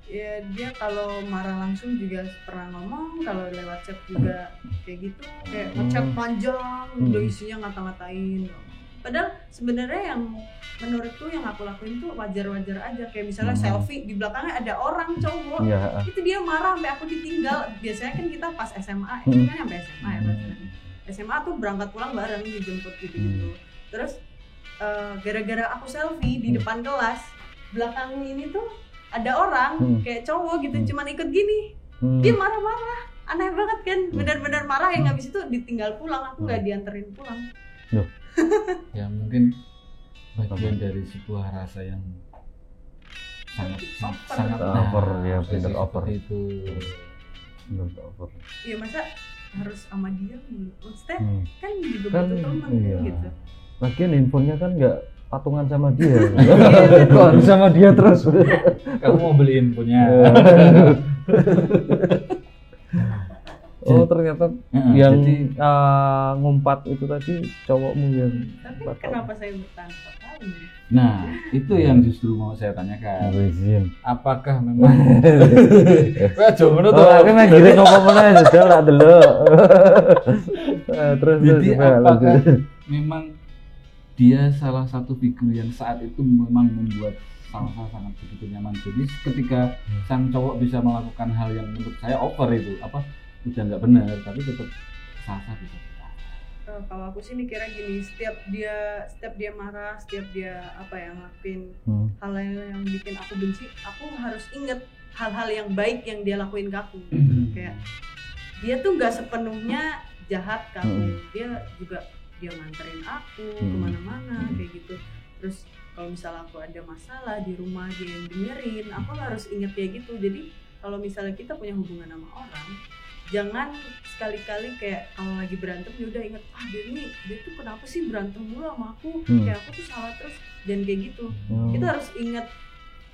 Ya dia kalau marah langsung juga pernah ngomong, kalau lewat chat juga kayak gitu, kayak ngechat panjang, udah isinya ngata-ngatain. Padahal sebenarnya yang menurutku yang aku lakuin tuh wajar-wajar aja, kayak misalnya selfie di belakangnya ada orang cowok, Iya. itu dia marah sampai aku ditinggal. Biasanya kan kita pas SMA, itu kan sampai SMA ya pacaran. SMA tuh berangkat pulang bareng, dijemput gitu. Terus gara-gara aku selfie di depan kelas, belakang ini tuh ada orang kayak cowok gitu, cuman ikut gini. Dia marah-marah, aneh banget kan, benar-benar marah yang habis itu ditinggal pulang, aku nggak dianterin pulang. Ya mungkin bagian dari sebuah rasa yang sangat over, ya bener posesif over seperti itu. bener over. Iya masa harus sama dia mulu, maksudnya kan juga Kan, butuh teman iya. gitu. Lagian handphonenya kan nggak patungan sama dia. Kok harus sama dia terus? Kamu mau beliin punya? Oh ternyata Jadi- yang ngumpat itu tadi cowokmu yang Tapi ngumpat. kenapa saya bertahan 4 tahun ya? Nah, itu yang justru mau saya tanyakan. Izin. Apakah memang Wah, jomono Oh, aku mah gire ngomong mana sudah lah dulu. Terus Jadi coba apakah lanjut. memang dia salah satu figur yang saat itu memang membuat Salsa sangat begitu nyaman. Jadi ketika sang cowok bisa melakukan hal yang menurut saya over itu, udah nggak benar, tapi tetap Salsa bisa bertahan. Kalau aku sih mikirnya gini, setiap dia marah, setiap dia ngelakuin hal yang bikin aku benci, aku harus inget hal-hal yang baik yang dia lakuin ke aku. Kayak dia tuh nggak sepenuhnya jahat ke aku, dia nganterin aku kemana-mana kayak gitu. Terus kalau misalnya aku ada masalah di rumah, dia yang dengerin, aku harus inget kayak gitu. Jadi kalau misalnya kita punya hubungan sama orang, jangan sekali-kali kayak kalau lagi berantem ya udah inget, dia tuh kenapa sih berantem mulu sama aku, kayak aku tuh salah terus, dan kayak gitu. Kita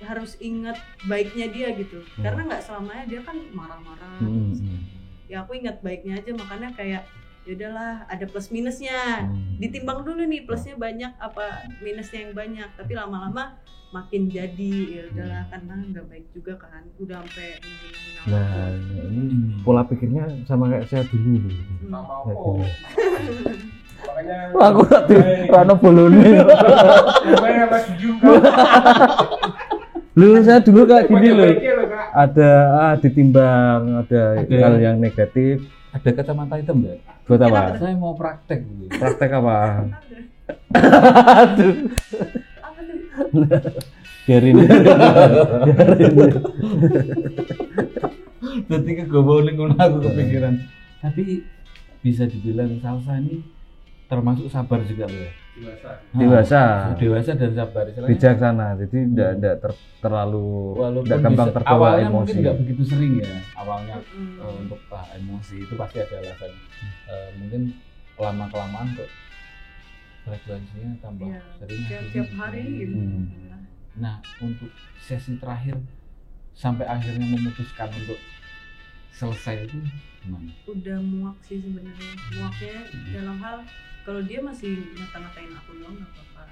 harus inget baiknya dia gitu, karena nggak selamanya dia kan marah-marah. Ya aku ingat baiknya aja, makanya kayak ya udahlah, ada plus minusnya, ditimbang dulu nih plusnya banyak apa minusnya yang banyak, tapi lama-lama makin jadi ya udahlah, karena nggak baik juga kan, udah sampai ngehina-hina aku. Nah, ini pola pikirnya sama kayak saya dulu. Sama apa? Makanya Aku rano bolone. Makanya Mas Jujur kan. Lu saya dulu kayak gini loh. Baik-baiknya loh, Kak. Ada ditimbang, ada Ada. hal yang negatif. Ada kacamata hitam nggak? Buat apa? Saya mau praktek gitu. Praktek apa? Apa tuh? Biarin. Jadi kegowoling ngono aku kepikiran. Tapi bisa dibilang Salsa ini termasuk sabar juga loh ya. Dewasa. Dewasa dan sabar. Istilahnya, Bijaksana, jadi tidak terlalu walaupun tidak gampang bisa- terbawa awalnya emosi. mungkin nggak begitu sering ya. Awalnya untuk emosi itu pasti ada alasan. Mungkin lama kelamaan kok frekuensinya tambah Ya, sering. tiap hari gitu. Nah, untuk sesi terakhir sampai akhirnya memutuskan untuk selesai itu gimana? Udah muak sih sebenarnya, muaknya dalam hal kalau dia masih ngata-ngatain aku doang nggak apa-apa.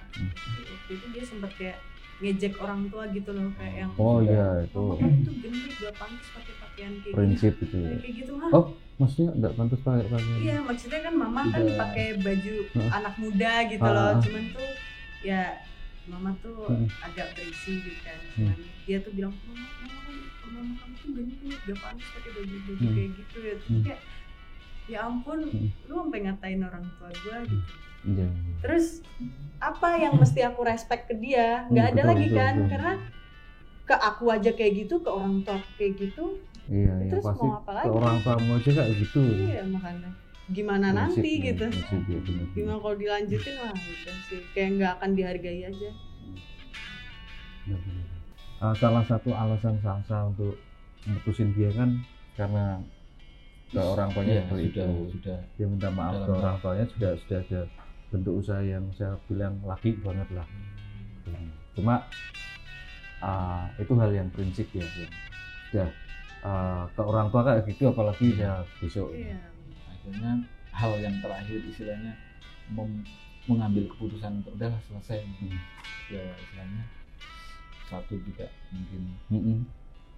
Waktu itu dia sempat kayak ngejek orang tua gitu loh, kayak yang Oh iya, itu mama kamu tuh gendut, gak pantas pakai pakaian kayak prinsip gitu. itu ya. Kayak gitu mah. Oh, maksudnya enggak pantas pakai pakaian. Iya, maksudnya kan mama kan Udah. pakai baju anak muda gitu Ah. loh. Cuman tuh ya mama tuh agak berisi gitu kan. Cuman dia tuh bilang, mama kamu tuh gendut, gak pantas pakai baju kayak gitu ya. Terus kayak ya ampun, lu sampai ngatain orang tua gua gitu. Iya. Terus apa yang mesti aku respect ke dia? Nggak ada Betul, lagi betul, kan, betul. karena ke aku aja kayak gitu, ke orang tua aku kayak gitu. Iya, Terus pasti mau apa lagi? ke orang tamu aja kayak gitu. Iya makanya gimana nanti Prinsipnya, gitu. prinsip, ya, bener. Gimana kalau dilanjutin lah gitu sih, kayak nggak akan dihargai aja. Bener. Salah satu alasan Salsa untuk memutusin dia kan karena ke orang tuanya Iya, seperti itu. sudah. Dia minta maaf Dalam ke orang tuanya juga sudah ada bentuk usaha yang saya bilang laki banget lah. Cuma itu hal yang prinsip ya. Sudah ke orang tua kayak gitu, apalagi ya besok. Iya. Akhirnya hal yang terakhir istilahnya mengambil keputusan untuk udah selesai. Ya istilahnya satu juga mungkin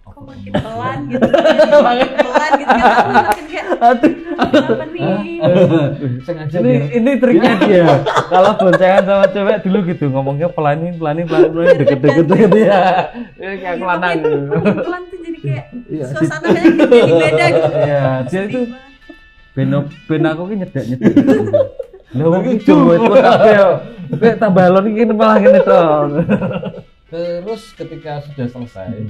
Kok makin pelan gitu, makin pelan gitu kan, aku makin kayak apa nih? sengaja Ini triknya dia. Kalau boncengan sama cewek dulu gitu, ngomongnya pelanin deket-deket gitu ya. Ini kayak kelanang. Pelan tuh jadi kayak Iya, suasananya jadi beda gitu. Iya, dia itu Sedih banget. ben aku ki nyedak-nyedak. Lah wong iki jowo kabeh yo. Kayak tambah lon iki malah ngene to. Terus ketika sudah selesai,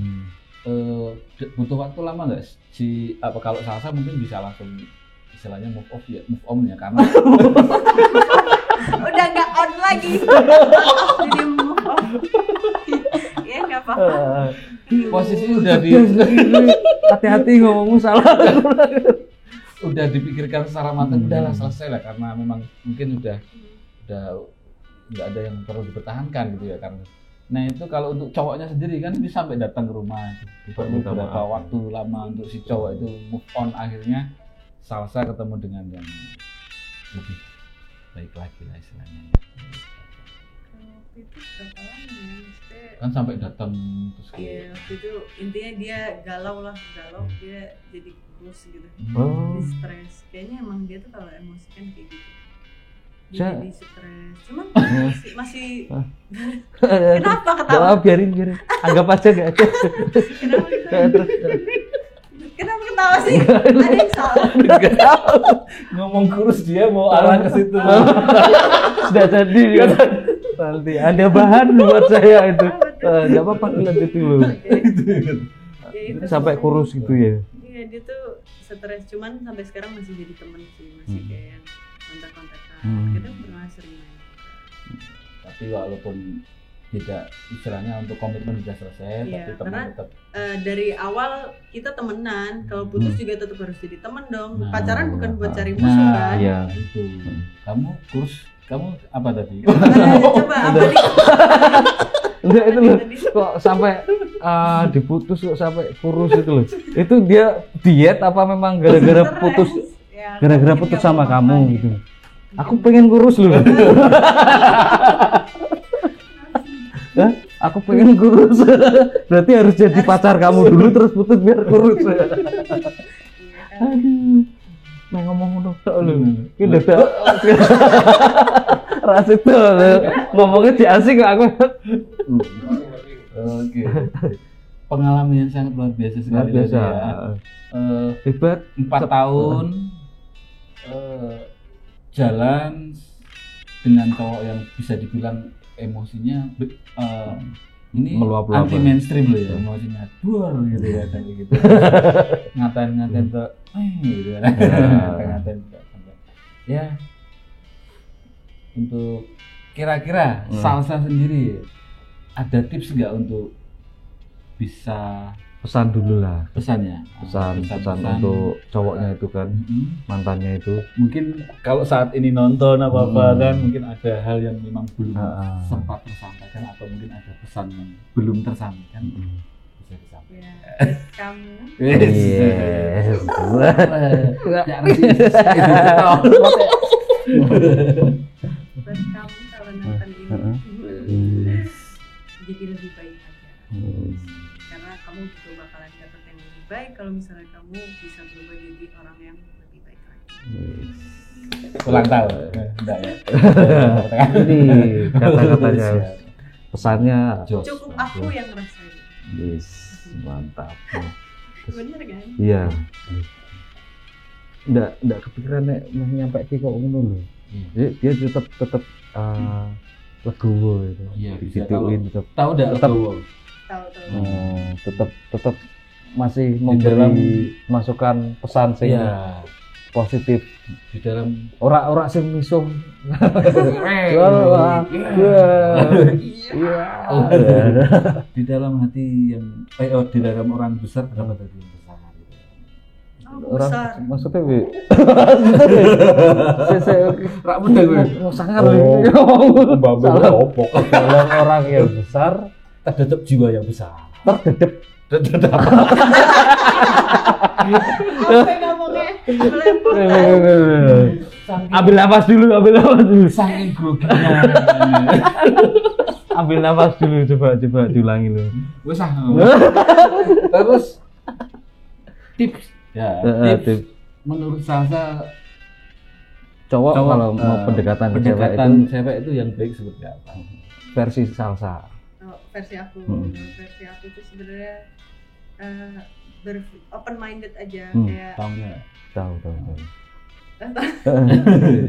butuh waktu lama nggak si apa kalau salsa mungkin bisa langsung istilahnya move on ya karena Udah nggak on lagi. Jadi move on. Ya nggak apa-apa. posisi udah Hati-hati ngomongmu salah. udah dipikirkan secara matang udahlah selesai lah karena memang mungkin udah nggak ada yang perlu dipertahankan gitu ya karena nah itu kalau untuk cowoknya sendiri kan ini sampai datang ke rumah perlu beberapa waktu lama untuk si cowok itu move on akhirnya salsa ketemu dengan yang lebih baik lagi lah istilahnya Waktu itu berapa lama ya? Maksudnya kan sampai datang terus iya, waktu itu intinya dia galau, dia jadi kurus gitu, Oh. jadi stres. Kayaknya emang dia tuh kalau emosi kan kayak gitu. Dia Saya- jadi stres. Cuman masih kenapa ketawa? Biarin. Anggap aja enggak ada. Kenapa ketawa? Kenapa ketawa sih? Ada yang salah. ngomong kurus dia mau arah ke situ Sudah jadi kan. Nanti ada bahan buat saya itu. Enggak apa-apa lanjut dulu. Ya, itu Sampai kurus gitu ya. Iya, dia tuh stres. Cuman sampai sekarang masih jadi temen sih, masih kayak yang kontak-kontakan. Kita pernah sering main. tapi walaupun tidak istilahnya untuk komitmen sudah selesai Iya, tapi teman karena- tetap Dari awal kita temenan, kalau putus juga tetap harus jadi temen dong. Nah, Pacaran bukan buat cari musuh kan? iya. itu kamu kurus kamu apa tadi Coba apa nih? Enggak itu loh. Tadi. Kok sampai diputus kok sampai kurus itu loh. Itu dia diet apa memang gara-gara Stres. putus Ya, gara-gara mungkin putus nggak sama mau kamu makan ya. gitu. Aku pengen kurus loh. Hah? Aku pengen kurus. Berarti harus jadi pacar kamu dulu terus putus biar kurus. Iya kan? Aduh. Nah ngomong ngono tok lho. Ki dadak. Ras itu lho. Ngomongnya di asik kok aku. oke pengalaman yang sangat luar biasa sekali Luar biasa. tadi ya. Hebat. 4 tahun jalan dengan cowok yang bisa dibilang emosinya ini Meluap-luap. anti mainstream loh ya emosinya duar gitu ya kayak gitu ngatain ke gitu ya ngatain sampai ya untuk kira-kira salsa sendiri ada tips nggak untuk bisa Pesan dulu lah. pesannya Pesan untuk cowoknya itu kan, mantannya itu. mungkin kalau saat ini nonton apa kan mungkin ada hal yang memang belum sempat tersampaikan atau mungkin ada pesan yang belum tersampaikan bisa disampaikan Ya, kamu Yes. buat kamu kalau nonton ini jadi lebih baik aja. Karena kamu juga bakalan dapet yang lebih baik kalau misalnya kamu bisa berubah jadi orang yang lebih baik lagi. ulang tahun enggak ya Ini kata-katanya, pesannya. Cukup aku yang ngerasain. Yes, mantap. Bener kan? Iya. Nggak kepikiran nek meh nyampe ki kok ngono lho. Dia tetap legowo itu. Iya, bisa Digituin tetap. tahu enggak Tetap. Tahu. Tetap masih Di dalam- memberi masukan pesan sing iya positif. di dalam Ora sing misuh. di dalam hati yang di dalam orang besar terdapat hati yang besar gitu. Oh, Orang besar. maksudnya we. Rak muda gue. Mau sangar lho. Salah. opok Dalam orang yang besar terdetek jiwa yang besar terdedep. Apa yang ngomongnya? Ambil nafas dulu. saking groginya Ambil nafas dulu, coba diulangi lu. wes terus tips ya tips menurut Salsa Cowok kalau mau pendekatan ke cewek itu yang baik seperti apa versi salsa. Oh, versi aku tuh sebenarnya open minded aja kayak tahu nggak Tahu. Terus.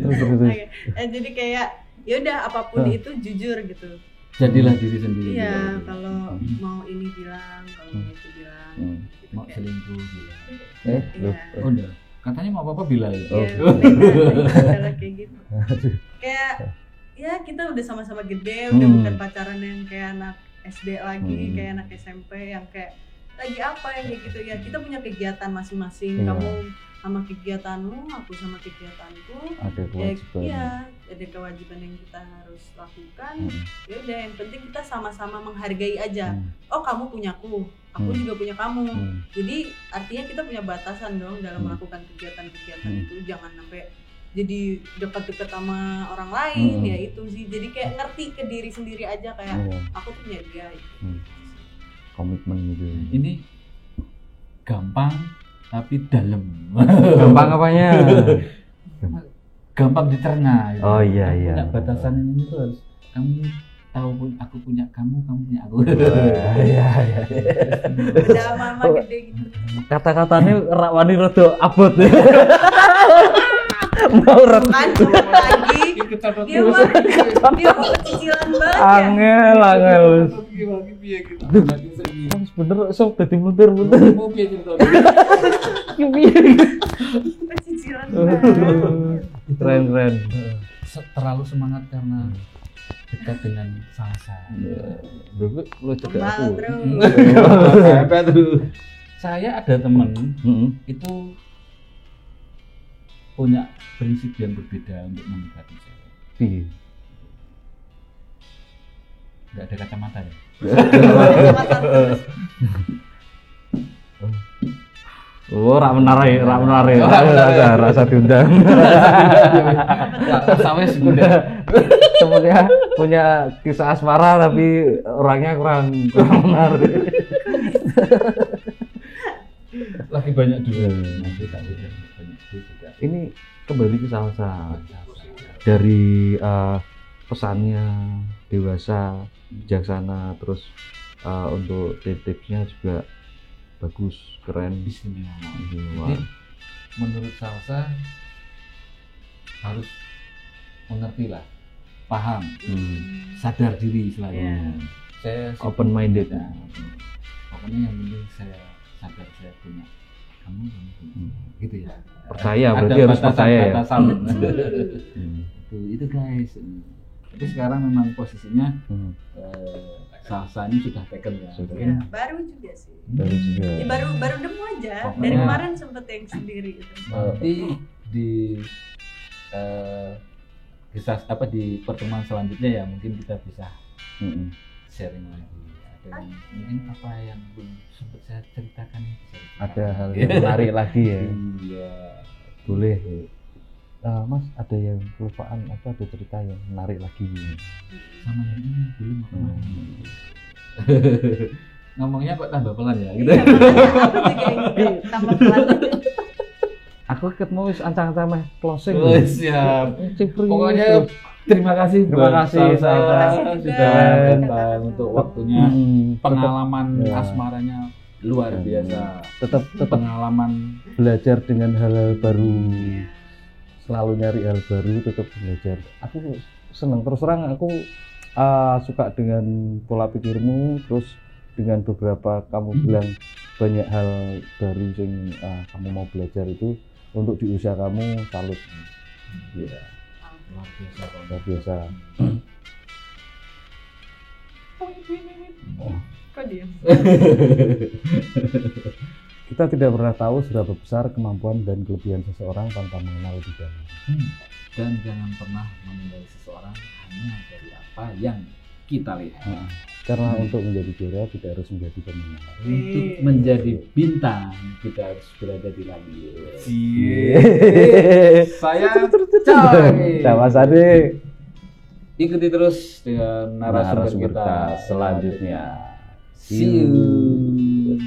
Oke. Jadi kayak ya udah apapun itu jujur gitu. Jadilah diri sendiri. Iya, kalau mau ini bilang, kalau mau itu bilang. Gitu, Mau kayak. selingkuh bilang. Iya. Oh, udah. Katanya mau apa-apa bilang itu. Iya, beda kayak gitu. Kayak ya kita udah sama-sama gede, udah bukan pacaran yang kayak anak SD lagi, kayak anak SMP yang kayak lagi apa yang kayak gitu ya. Kita punya kegiatan masing-masing. Iya. Kamu sama kegiatanmu, aku sama kegiatanku. Ada kewajiban. Iya, ada kewajiban yang kita harus lakukan. Ya udah, yang penting kita sama-sama menghargai aja. Oh, kamu punyaku, aku juga punya kamu. Jadi artinya kita punya batasan dong dalam melakukan kegiatan-kegiatan itu. Jangan sampai jadi dekat-dekat sama orang lain. Ya itu sih. Jadi kayak ngerti ke diri sendiri aja kayak aku tuh punya dia. Komitmen gitu. Ini gampang tapi dalam. Gampang apanya? Gampang dicerna gitu. Oh, iya, Kamu iya. punya batasan ini tuh harus kamu tahu aku punya kamu punya aku. Iya. Udah mama gede gitu. Kata-katanya rak wani rada abot. Mau rak Kan lagi dia mah kecicilan banget ya. angel. Lagi sering Wis bener sok dadi mundur-mundur. mau piye cerita. Kecicilan banget. Keren. Terlalu semangat karena dekat dengan Salsa. Dulu lu cedek aku. Kembal terus. Apa tuh? Saya ada temen itu punya prinsip yang berbeda untuk mendekati saya. Piye? Nggak ada kacamata ya? Kacamata terus. Oh, rak menarik. Rasa diundang. Sawes udah. Temennya punya kisah asmara tapi orangnya kurang menarik. Lagi banyak duit. Nanti tak banyak duit juga. Ini kembali ke Salsa dari pesannya dewasa, bijaksana, terus untuk tipsnya juga bagus, keren, Istimewa. istimewa. Jadi, menurut Salsa harus mengerti lah, paham, sadar diri istilahnya. Saya Open minded. ya. Pokoknya yang penting saya sadar saya punya kamu gitu ya. Percaya, berarti harus percaya ya. Batasan. Itu guys. Tapi sekarang memang posisinya Salsa ini sudah taken ya. Ya, baru juga sih. Baru juga. Ya, baru nemu aja. Pokoknya- Dari kemarin sempet yang sendiri itu. Nanti di kisah apa di pertemuan selanjutnya ya mungkin kita bisa sharing lagi. Ada yang, mungkin apa yang belum sempat saya ceritakan bisa diceritakan. Ada hal yang menarik lagi ya. Iya. Boleh. Mas, ada yang kelupaan apa, ada cerita yang menarik lagi? Sama yang ini belum kemarin. Ngomongnya kok tambah pelan ya gitu. Iya, makanya aku juga ingin tambah pelan aja. Aku ketemu wis ancang-ancang meh closing. Oh, siap. Cipri. Pokoknya terima kasih Terima buat kasih, Salsa Terima kasih juga. sudah datang Datang. untuk waktunya. Pengalaman Ya. asmaranya luar biasa. tetap Pengalaman belajar dengan hal-hal baru, selalu nyari hal baru, tetap belajar. Aku seneng, terus terang aku suka dengan pola pikirmu, terus dengan beberapa kamu bilang banyak hal baru yang kamu mau belajar itu untuk di usia kamu, salut. Ya, luar biasa. luar biasa. Kok diam? Kita tidak pernah tahu seberapa besar kemampuan dan kelebihan seseorang tanpa mengenal lebih dalam. Dan jangan pernah menilai seseorang hanya dari apa yang kita lihat. Karena untuk menjadi juara tidak harus menjadi pemenang. Untuk menjadi bintang kita harus berada di langit. Saya Coy. Sama Sade. Ikuti terus dengan narasumber Narasumber kita kita selanjutnya. See you.